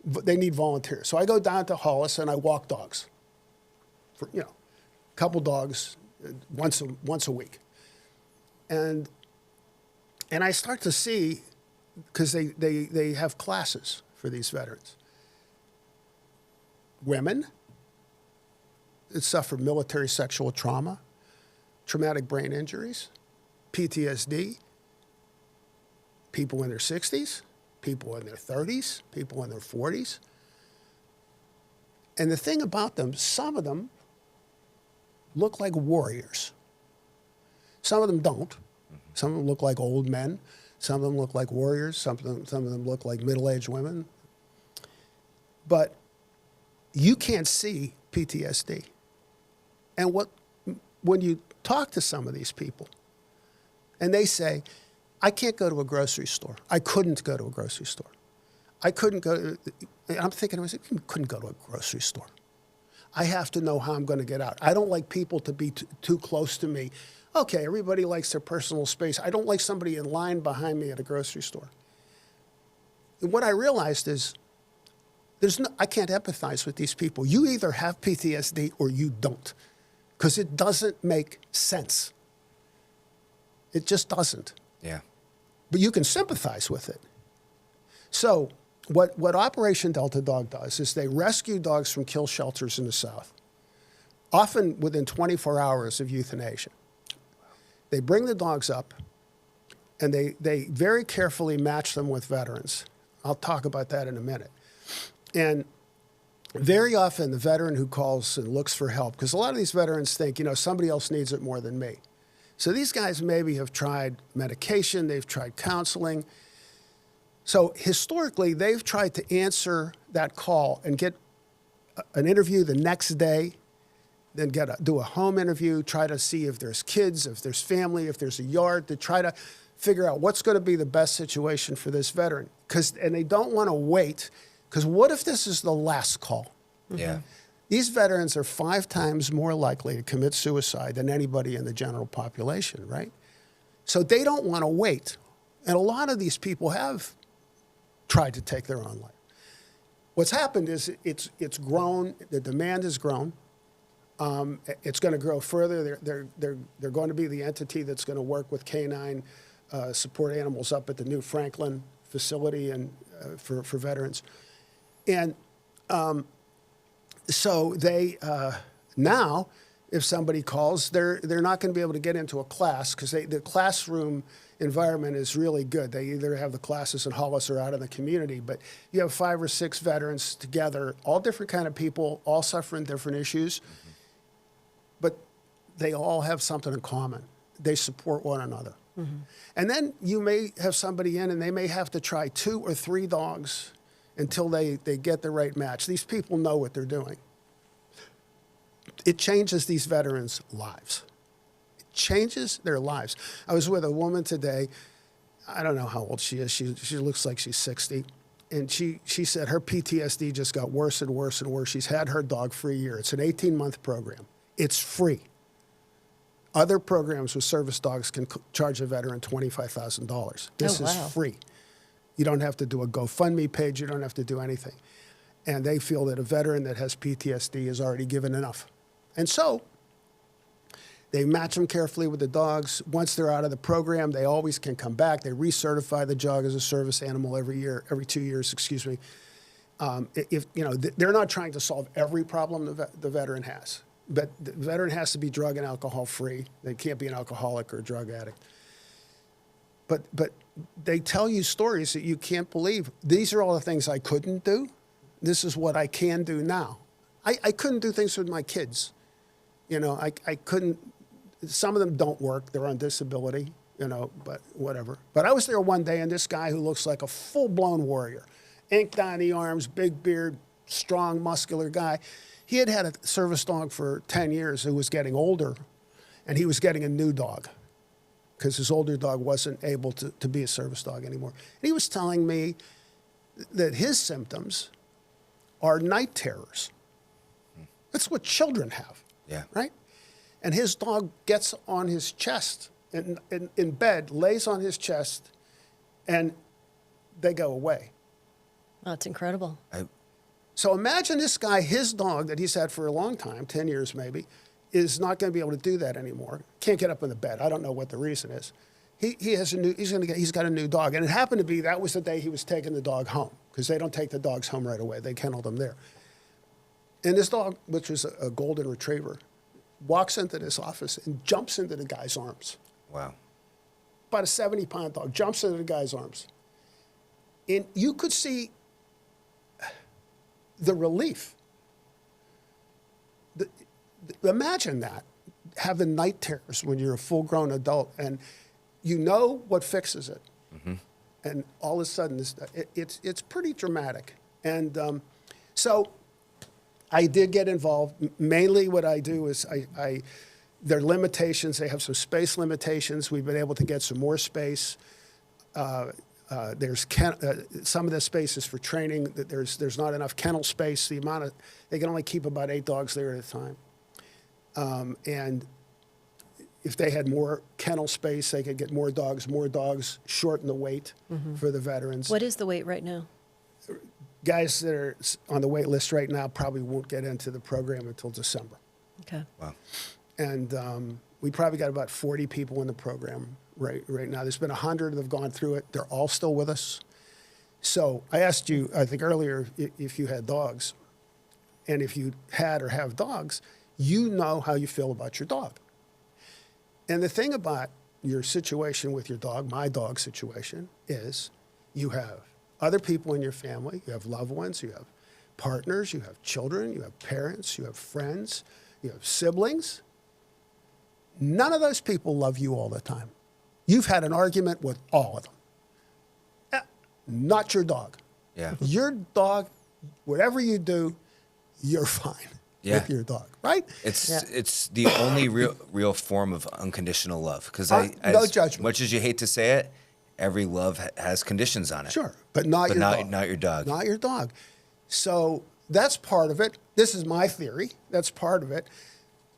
They need volunteers. So I go down to Hollis and I walk dogs. For, a couple dogs once a week. And I start to see, because they have classes for these veterans. Women that suffer military sexual trauma, traumatic brain injuries, PTSD, people in their 60s, people in their 30s, people in their 40s. And the thing about them, some of them look like warriors. Some of them don't. Some of them look like old men. Some of them look like warriors. Some of them look like middle-aged women. But you can't see PTSD. And when you talk to some of these people, and they say, I can't go to a grocery store. I couldn't go to a grocery store. I couldn't go. I'm thinking to myself, you couldn't go to a grocery store. I have to know how I'm going to get out. I don't like people to be too close to me. Okay, everybody likes their personal space. I don't like somebody in line behind me at a grocery store. And what I realized is I can't empathize with these people. You either have PTSD or you don't, because it doesn't make sense. It just doesn't. Yeah. But you can sympathize with it. So what Operation Delta Dog does is they rescue dogs from kill shelters in the South, often within 24 hours of euthanasia. They bring the dogs up, and they very carefully match them with veterans. I'll talk about that in a minute. And very often the veteran who calls and looks for help, because a lot of these veterans think, somebody else needs it more than me. So these guys maybe have tried medication, they've tried counseling. So historically, they've tried to answer that call and get an interview the next day, then do a home interview, try to see if there's kids, if there's family, if there's a yard, to try to figure out what's going to be the best situation for this veteran. And they don't want to wait, because what if this is the last call? Yeah. These veterans are 5 times more likely to commit suicide than anybody in the general population, right? So they don't want to wait. And a lot of these people have tried to take their own life. What's happened is it's grown, the demand has grown, It's going to grow further. They're going to be the entity that's going to work with canine support animals up at the new Franklin facility and for veterans. And so they now, if somebody calls, they're not going to be able to get into a class because the classroom environment is really good. They either have the classes in Hollis or out in the community, but you have 5 or 6 veterans together, all different kind of people, all suffering different issues, but they all have something in common. They support one another. And then you may have somebody in and they may have to try 2 or 3 dogs until they get the right match. These people know what they're doing. It changes these veterans' lives. It changes their lives. I was with a woman today. I don't know how old she is. She looks like she's 60. And she said her PTSD just got worse and worse and worse. She's had her dog for a year. It's an 18-month program. It's free. Other programs with service dogs can charge a veteran $25,000. This is free. You don't have to do a GoFundMe page. You don't have to do anything. And they feel that a veteran that has PTSD is already given enough. And so they match them carefully with the dogs. Once they're out of the program, they always can come back. They recertify the dog as a service animal every 2 years, excuse me. They're not trying to solve every problem the veteran has. But the veteran has to be drug and alcohol free. They can't be an alcoholic or a drug addict. But they tell you stories that you can't believe. These are all the things I couldn't do. This is what I can do now. I couldn't do things with my kids. I couldn't. Some of them don't work. They're on disability, but whatever. But I was there one day, and this guy who looks like a full-blown warrior, inked on the arms, big beard, strong, muscular guy. He had a service dog for 10 years who was getting older, and he was getting a new dog because his older dog wasn't able to be a service dog anymore. And he was telling me that his symptoms are night terrors. That's what children have, right? And his dog gets on his chest in bed, lays on his chest, and they go away. That's incredible. So imagine this guy, his dog that he's had for a long time, 10 years maybe, is not going to be able to do that anymore. Can't get up in the bed. I don't know what the reason is. He's got a new dog. And it happened to be that was the day he was taking the dog home because they don't take the dogs home right away. They kennel them there. And this dog, which was a golden retriever, walks into this office and jumps into the guy's arms. Wow. About a 70-pound dog jumps into the guy's arms. And you could see the relief. Imagine that, having night terrors when you're a full-grown adult, and you know what fixes it. And all of a sudden, it's pretty dramatic. And so I did get involved. Mainly what I do is there are limitations. They have some space limitations. We've been able to get some more space. There's some of the space is for training. There's not enough kennel space. They can only keep about 8 dogs there at a time. And if they had more kennel space, they could get more dogs, shorten the wait for the veterans. What is the wait right now? Guys that are on the wait list right now probably won't get into the program until December. Okay. Wow. And we probably got about 40 people in the program right now. There's been 100 that have gone through it. They're all still with us. So I asked you, I think earlier, if you had dogs. And if you had or have dogs, you know how you feel about your dog. And the thing about your situation with your dog, my dog situation, is you have other people in your family, you have loved ones, you have partners, you have children, you have parents, you have friends, you have siblings. None of those people love you all the time. You've had an argument with all of them. Not your dog. Yeah. Your dog, whatever you do, you're fine with your dog, right? It's the only real form of unconditional love. Because no judgment. Much as you hate to say it, every love has conditions on it. Sure, but not your dog. Not your dog. Not your dog. So that's part of it. This is my theory. That's part of it.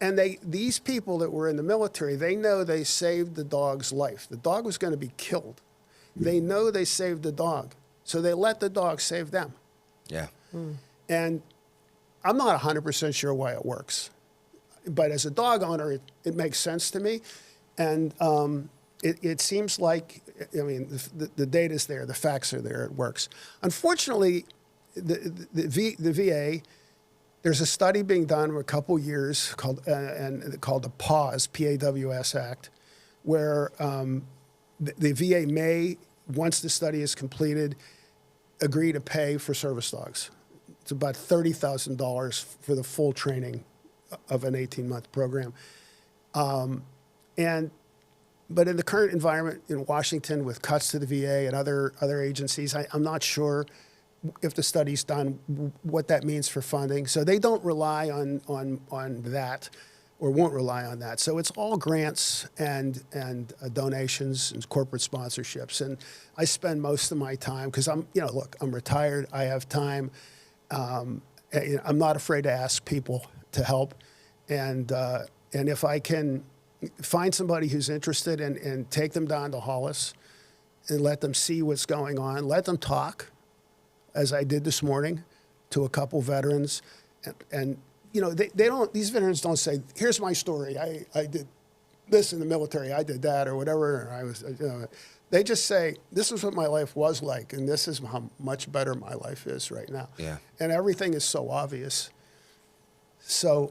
And these people that were in the military, they know they saved the dog's life. The dog was going to be killed. They know they saved the dog. So they let the dog save them. Yeah. And I'm not 100% sure why it works. But as a dog owner, it makes sense to me. And it seems like, I mean, the data's there, the facts are there, it works. Unfortunately, the VA, there's a study being done for a couple years called the PAWS, P-A-W-S Act, where the VA may, once the study is completed, agree to pay for service dogs. It's about $30,000 for the full training of an 18-month program. But in the current environment in Washington with cuts to the VA and other agencies, I'm not sure if the study's done what that means for funding. So they don't rely on that, or won't rely on that. So it's all grants and donations and corporate sponsorships. And I spend most of my time, because I'm retired, I have time. I'm not afraid to ask people to help. And if I can find somebody who's interested and take them down to Hollis and let them see what's going on, let them talk, as I did this morning, to a couple veterans. And they don't, these veterans don't say, here's my story. I did this in the military, I did that, or whatever. Or I was, they just say, this is what my life was like, and this is how much better my life is right now. Yeah. And everything is so obvious. So,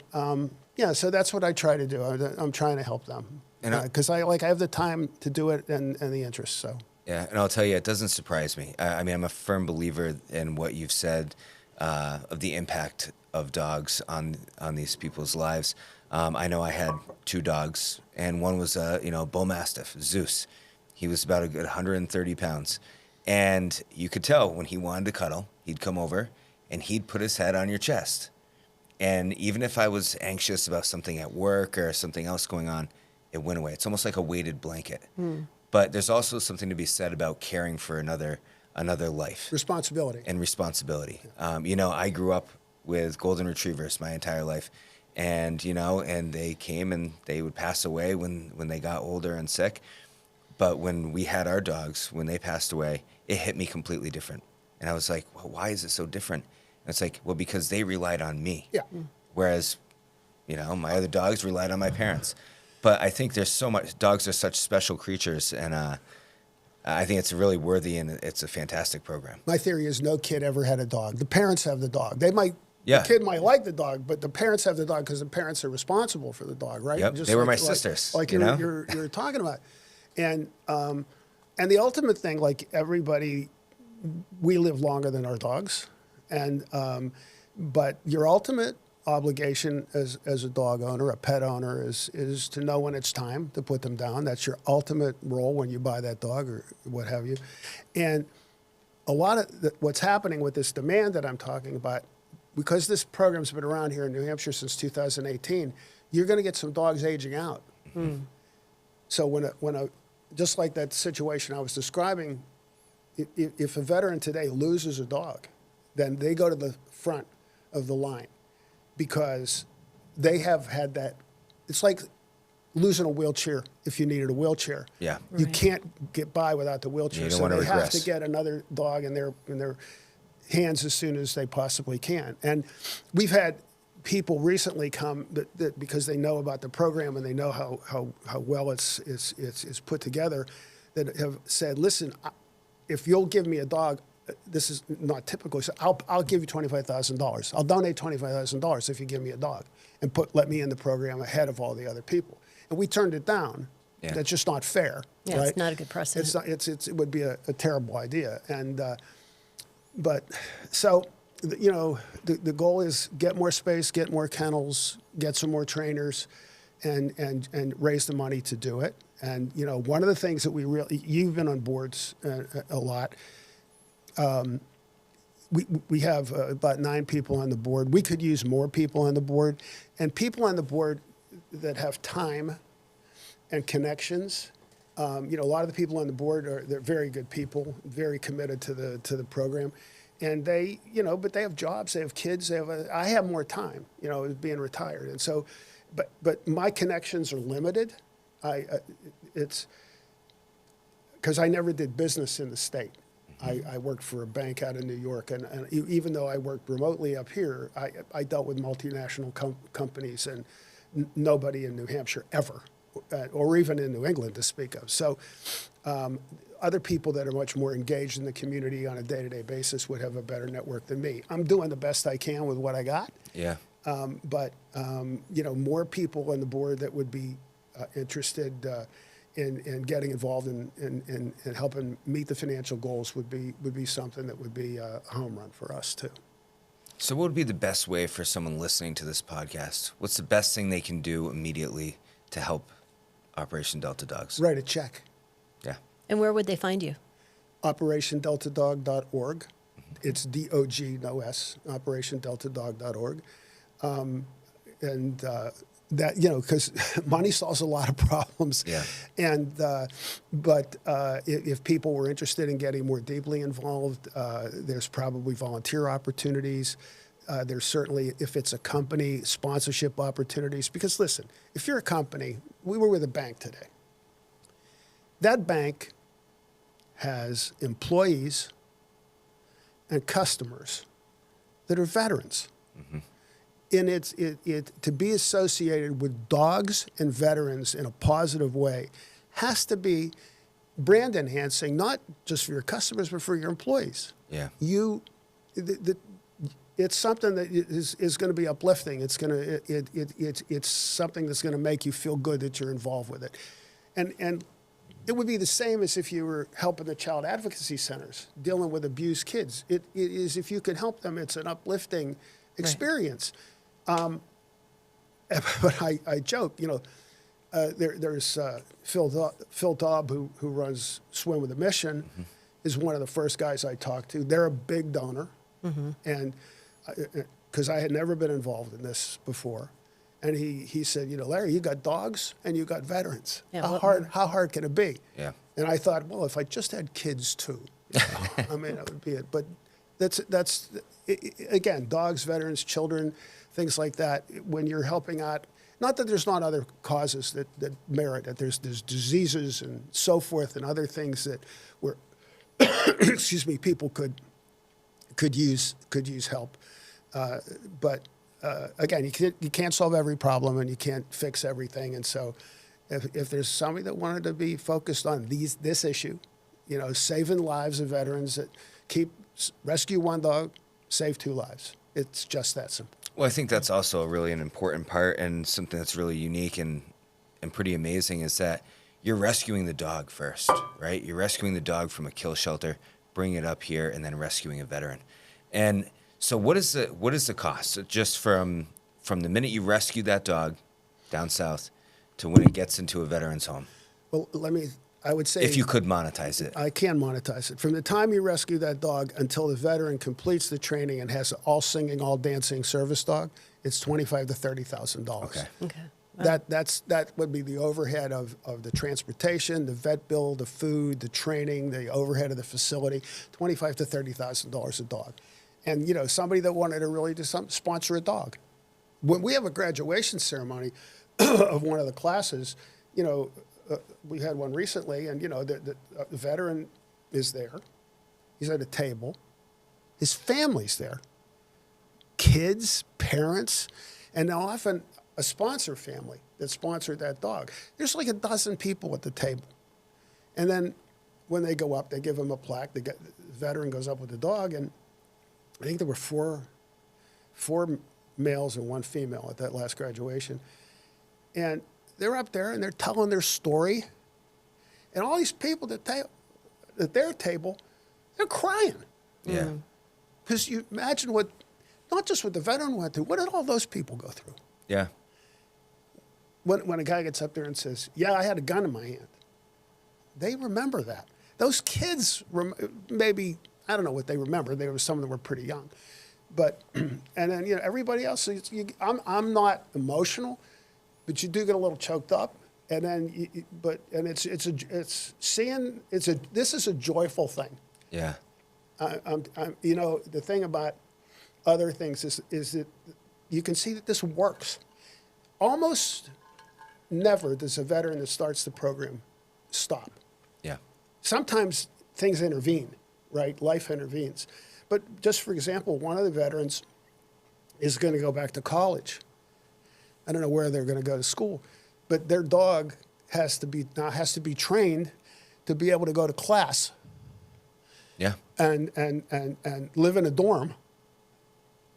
so that's what I try to do. I'm trying to help them. Because I have the time to do it and the interest, so. Yeah, and I'll tell you, it doesn't surprise me. I mean, I'm a firm believer in what you've said of the impact of dogs on these people's lives. I know I had 2 dogs, and one was a bull mastiff, Zeus. He was about a good 130 pounds, and you could tell when he wanted to cuddle, he'd come over and he'd put his head on your chest. And even if I was anxious about something at work or something else going on, it went away. It's almost like a weighted blanket. But there's also something to be said about caring for another life. Responsibility. And responsibility. I grew up with golden retrievers my entire life. And, and they came and they would pass away when they got older and sick. But when we had our dogs, when they passed away, it hit me completely different. And I was like, well, why is it so different? And it's like, well, because they relied on me. Yeah. Whereas, my other dogs relied on my parents. But I think there's so much, dogs are such special creatures, and I think it's really worthy, and it's a fantastic program. My theory is no kid ever had a dog. The parents have the dog. The kid might like the dog, but the parents have the dog because the parents are responsible for the dog, right? Yep, they were my sisters. Like you're talking about. And the ultimate thing, like everybody, we live longer than our dogs. And but your ultimate obligation as a dog owner, a pet owner, is to know when it's time to put them down. That's your ultimate role when you buy that dog or what have you. And a lot of what's happening with this demand that I'm talking about, because this program's been around here in New Hampshire since 2018, you're going to get some dogs aging out. So when just like that situation I was describing, if a veteran today loses a dog, then they go to the front of the line because they have had that. It's like losing a wheelchair if you needed a wheelchair. Yeah. You can't get by without the wheelchair. You don't so want to they have regress. to get another dog in their hands as soon as they possibly can. And we've had people recently come that because they know about the program and they know how well it's put together, that have said, listen, if you'll give me a dog, this is not typical. So I'll give you $25,000. I'll donate $25,000 if you give me a dog and let me in the program ahead of all the other people. And we turned it down. Yeah. That's just not fair. Yeah, right? it's not a good precedent. It would be a terrible idea. And but so the goal is get more space, get more kennels, get some more trainers, and raise the money to do it. And one of the things that you've been on boards a lot. We have about 9 people on the board. We could use more people on the board, and people on the board that have time and connections. A lot of the people on the board they're very good people, very committed to the program, and they but they have jobs, they have kids, I have more time, being retired, and so, but my connections are limited. It's because I never did business in the state. I worked for a bank out of New York, and even though I worked remotely up here, I dealt with multinational companies, and nobody in New Hampshire ever, or even in New England to speak of. So other people that are much more engaged in the community on a day-to-day basis would have a better network than me. I'm doing the best I can with what I got. Yeah. But more people on the board that would be interested in getting involved in helping meet the financial goals would be something that would be a home run for us too. So what would be the best way for someone listening to this podcast? What's the best thing they can do immediately to help Operation Delta Dogs? Write a check. Yeah. And where would they find you? OperationDeltaDog.org. It's D-O-G, no S, OperationDeltaDog.org. That, because money solves a lot of problems. Yeah. And, but if people were interested in getting more deeply involved, there's probably volunteer opportunities. There's certainly, if it's a company, sponsorship opportunities. Because listen, if you're a company, we were with a bank today. That bank has employees and customers that are veterans. Mm-hmm. And to be associated with dogs and veterans in a positive way has to be brand enhancing, not just for your customers, but for your employees. Yeah. It's something that is going to be uplifting. It's something that's going to make you feel good that you're involved with it. And it would be the same as if you were helping the child advocacy centers, dealing with abused kids. It is, if you can help them, it's an uplifting experience. Right. But I joke, there's Phil Daub, who runs Swim with a Mission, mm-hmm. is one of the first guys I talked to. They're a big donor, mm-hmm. and because I had never been involved in this before. And he said, Larry, you got dogs and you got veterans. Yeah, how hard can it be? Yeah. And I thought, well, if I just had kids too, that would be it. But that's again, dogs, veterans, children, things like that. When you're helping out, not that there's not other causes that merit it. There's diseases and so forth and other things that were, excuse me, people could use help. But again, you can't solve every problem and you can't fix everything. And so if there's somebody that wanted to be focused on this issue, saving lives of veterans, that rescue one dog, save 2 lives. It's just that simple. Well, I think that's also really an important part, and something that's really unique and pretty amazing is that you're rescuing the dog first, right? You're rescuing the dog from a kill shelter, bringing it up here, and then rescuing a veteran. And so what is the cost just from the minute you rescue that dog down south to when it gets into a veteran's home? Well, I would say, if you could monetize it. I can monetize it. From the time you rescue that dog until the veteran completes the training and has all singing, all dancing service dog, it's $25,000 to $30,000. Okay. Wow. That would be the overhead of the transportation, the vet bill, the food, the training, the overhead of the facility, $25,000 to $30,000 a dog. And somebody that wanted to really do something, sponsor a dog. When we have a graduation ceremony of one of the classes, we had one recently, and the veteran is there. He's at a table. His family's there. Kids, parents, and now often a sponsor family that sponsored that dog. There's like a dozen people at the table. And then when they go up, they give him a plaque. The veteran goes up with the dog, and I think there were four males and 1 female at that last graduation. And they're up there and they're telling their story. And all these people at their table, they're crying. Yeah. Because you imagine not just what the veteran went through, what did all those people go through? Yeah. When a guy gets up there and says, yeah, I had a gun in my hand, they remember that. Those kids, maybe, I don't know what they remember. Some of them were pretty young. But, and then, everybody else, I'm not emotional, but you do get a little choked up. And then, this is a joyful thing. Yeah. The thing about other things is that you can see that this works. Almost never does a veteran that starts the program stop. Yeah. Sometimes things intervene, right? Life intervenes. But just for example, one of the veterans is going to go back to college. I don't know where they're going to go to school, but their dog has to be trained to be able to go to class Yeah. and live in a dorm.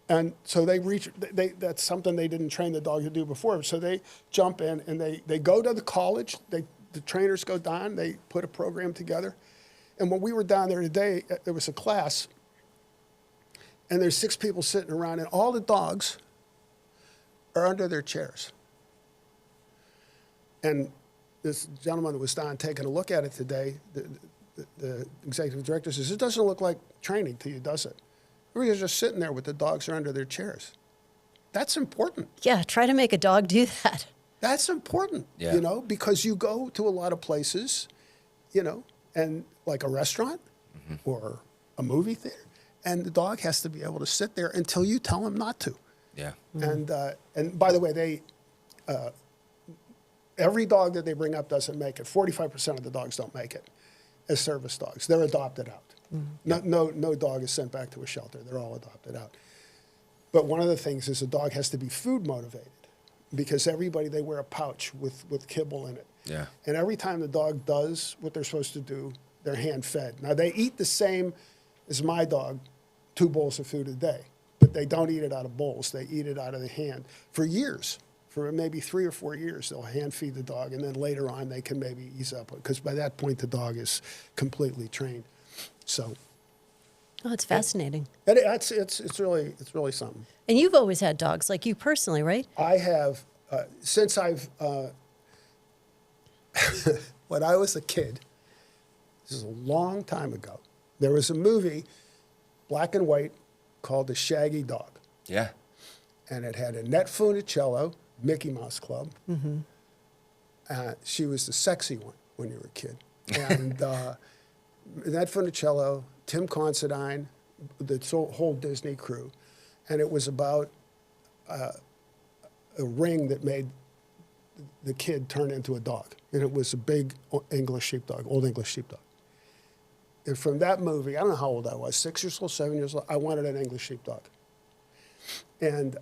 And so that's something they didn't train the dog to do before. So they jump in and they go to the college. The trainers go down. They put a program together. And when we were down there today, there was a class, and there's 6 people sitting around, and all the dogs are under their chairs. And this gentleman that was down taking a look at it today, the executive director says, it doesn't look like training to you, does it? Everybody's just sitting there with the dogs are under their chairs. That's important. Yeah, try to make a dog do that. That's important, Yeah. you know, because you go to a lot of places, you know, and like a restaurant or a movie theater, and the dog has to be able to sit there until you tell him not to. Yeah. And by the way, every dog that they bring up doesn't make it. 45% of the dogs don't make it as service dogs. They're adopted out. No dog is sent back to a shelter. They're all adopted out. But one of the things is a dog has to be food motivated, because they wear a pouch with kibble in it. Yeah. And every time the dog does what they're supposed to do, they're hand fed. Now they eat the same as my dog, 2 bowls of food a day, but they don't eat it out of bowls. They eat it out of the hand for years. For maybe 3 or 4 years, they'll hand feed the dog, and then later on they can maybe ease up, because by that point the dog is completely trained. So, Oh, it's fascinating. it's really something. And you've always had dogs, like you personally, right? I have since I've when I was a kid. This is a long time ago. There was a movie, black and white, called The Shaggy Dog, Yeah. and it had Annette Funicello, Mickey Mouse Club. She was the sexy one when you were a kid. And Annette Funicello, Tim Considine, the whole Disney crew. And it was about a ring that made the kid turn into a dog. And it was a big English sheepdog, old English sheepdog. And from that movie, I don't know how old I was, 6 years old, 7 years old, I wanted an English sheepdog. And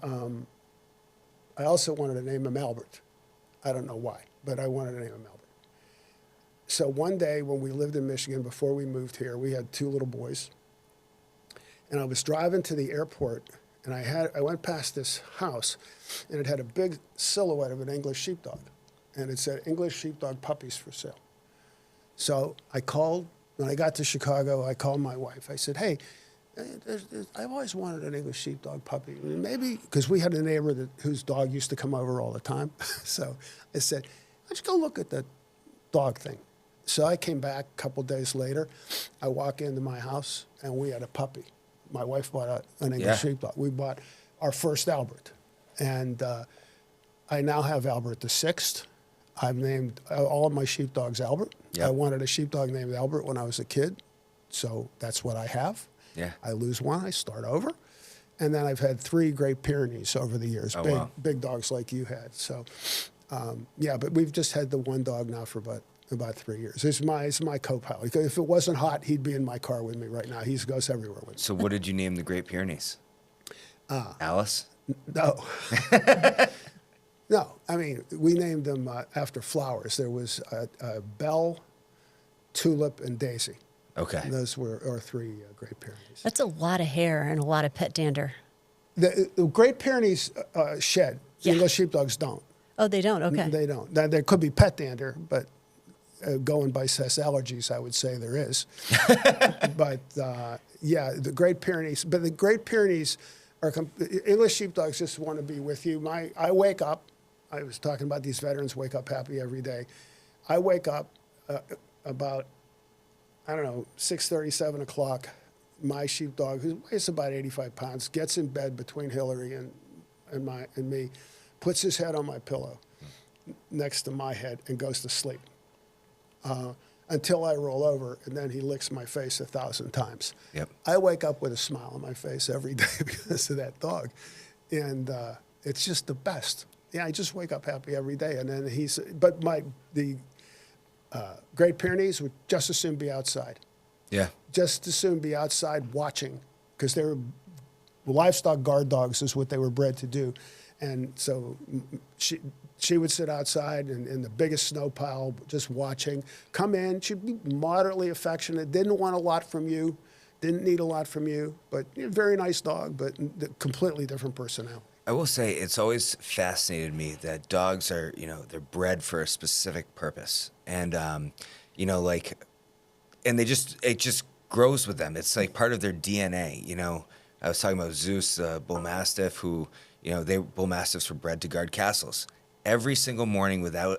I also wanted to name him Albert. I don't know why, but I wanted to name him Albert. So one day when we lived in Michigan, before we moved here, we had 2 little boys. And I was driving to the airport, and I went past this house, and it had a big silhouette of an English sheepdog. And it said, English sheepdog puppies for sale. So I called, when I got to Chicago, I called my wife. I said, hey, I've always wanted an English sheepdog puppy. Maybe, because we had a neighbor whose dog used to come over all the time. So I said, let's go look at the dog thing. So I came back a couple days later. I walk into my house, and we had a puppy. My wife bought an English sheepdog. We bought our first Albert. And I now have Albert the 6th. I've named all of my sheepdogs Albert. Yep. I wanted a sheepdog named Albert when I was a kid, so that's what I have. Yeah. I lose one, I start over. And then I've had 3 Great Pyrenees over the years, Oh, big dogs like you had. So, yeah, but we've just had the one dog now for about 3 years. It's my co-pilot. If it wasn't hot, he'd be in my car with me right now. He goes everywhere with me. So what did you name the Great Pyrenees? Alice? No. No, I mean, we named them after flowers. There was Belle, Tulip, and Daisy. Okay. And those were our 3 Great Pyrenees. That's a lot of hair and a lot of pet dander. The Great Pyrenees shed. Yeah. English sheepdogs don't. Oh, they don't? Okay. They don't. Now, there could be pet dander, but going by Seth's allergies, I would say there is. But yeah, the Great Pyrenees. But the Great Pyrenees are English sheepdogs just want to be with you. I wake up. I was talking about these veterans wake up happy every day. I wake up about, I don't know, 6:30, 7 o'clock. My sheepdog, who weighs about 85 pounds, gets in bed between Hillary and me, puts his head on my pillow next to my head and goes to sleep until I roll over, and then he licks my face 1,000 times. Yep. I wake up with a smile on my face every day because of that dog, and it's just the best. Yeah, I just wake up happy every day, and then the Great Pyrenees would just as soon be outside. Yeah. Just as soon be outside watching, because they were livestock guard dogs is what they were bred to do. And so she would sit outside in the biggest snow pile, just watching. Come in, she'd be moderately affectionate, didn't want a lot from you, didn't need a lot from you, but very nice dog, but completely different personality. I will say it's always fascinated me that dogs are, they're bred for a specific purpose. And, and it just grows with them. It's like part of their DNA, I was talking about Zeus, bull mastiff, who, bull mastiffs were bred to guard castles. Every single morning, without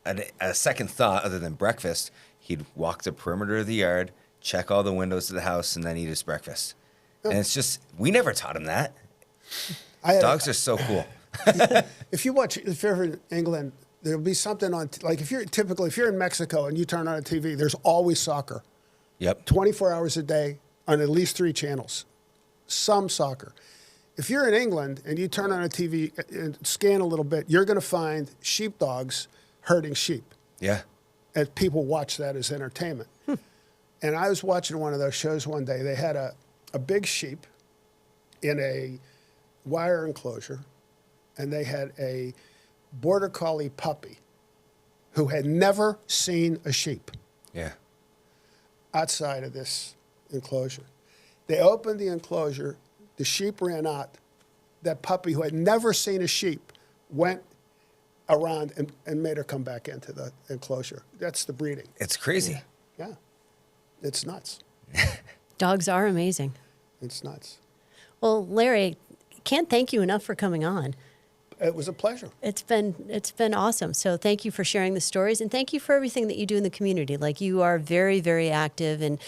a second thought other than breakfast, he'd walk the perimeter of the yard, check all the windows of the house, and then eat his breakfast. And it's just, we never taught him that. Dogs are so cool. If you're ever in England, there'll be something on, like if you're in Mexico and you turn on a TV, there's always soccer. Yep. 24 hours a day on at least 3 channels. Some soccer. If you're in England and you turn on a TV and scan a little bit, you're going to find sheepdogs herding sheep. Yeah. And people watch that as entertainment. And I was watching one of those shows one day. They had a big sheep in a wire enclosure, and they had a border collie puppy who had never seen a sheep. Yeah. Outside of this enclosure. They opened the enclosure, the sheep ran out. That puppy, who had never seen a sheep, went around and made her come back into the enclosure. That's the breeding. It's crazy. Yeah. It's nuts. Dogs are amazing. It's nuts. Well, Larry, can't thank you enough for coming on. It was a pleasure. It's been awesome. So thank you for sharing the stories, and thank you for everything that you do in the community. Like, you are very, very active, and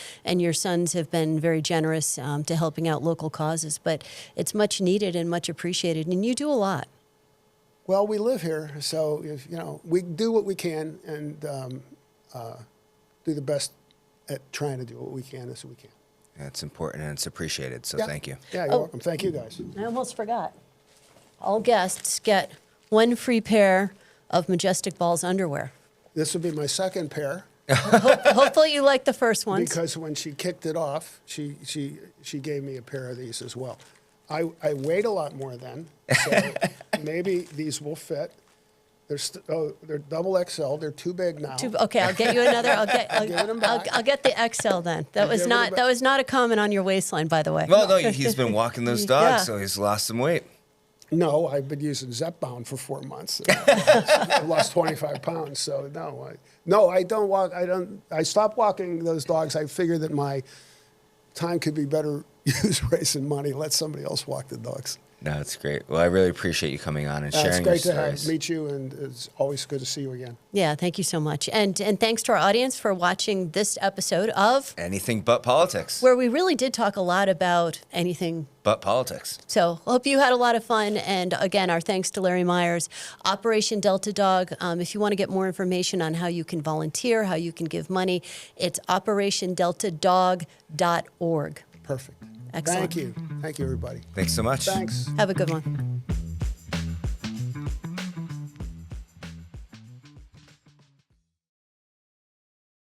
your sons have been very generous to helping out local causes. But it's much needed and much appreciated, and you do a lot. Well, we live here, so we do what we can and do the best at trying to do what we can as we can. Yeah, it's important and it's appreciated. So Yeah. thank you. Yeah, you're welcome. Thank you, guys. I almost forgot. All guests get 1 free pair of Majestic Balls underwear. This will be my second pair. Hopefully you like the first ones. Because when she kicked it off, she gave me a pair of these as well. I weighed a lot more then, so maybe these will fit. They're double XL. They're too big now. Okay, I'll get you another. I'll get the XL then. That was not a comment on your waistline, by the way. Well, no, he's been walking those dogs, Yeah. so he's lost some weight. No, I've been using Zepbound for 4 months. I've lost 25 pounds. So I don't walk. I stopped walking those dogs. I figured that my time could be better used raising money. Let somebody else walk the dogs. No, it's great. Well, I really appreciate you coming on and sharing your It's great stories. to meet you, and it's always good to see you again. Yeah, thank you so much. And thanks to our audience for watching this episode of Anything but politics. where we really did talk a lot about anything. But politics. So hope you had a lot of fun. And again, our thanks to Larry Meyers, Operation Delta Dog. If you want to get more information on how you can volunteer, how you can give money, it's operationdeltadog.org. Perfect. Excellent. Thank you. Thank you, everybody. Thanks so much. Thanks. Have a good one.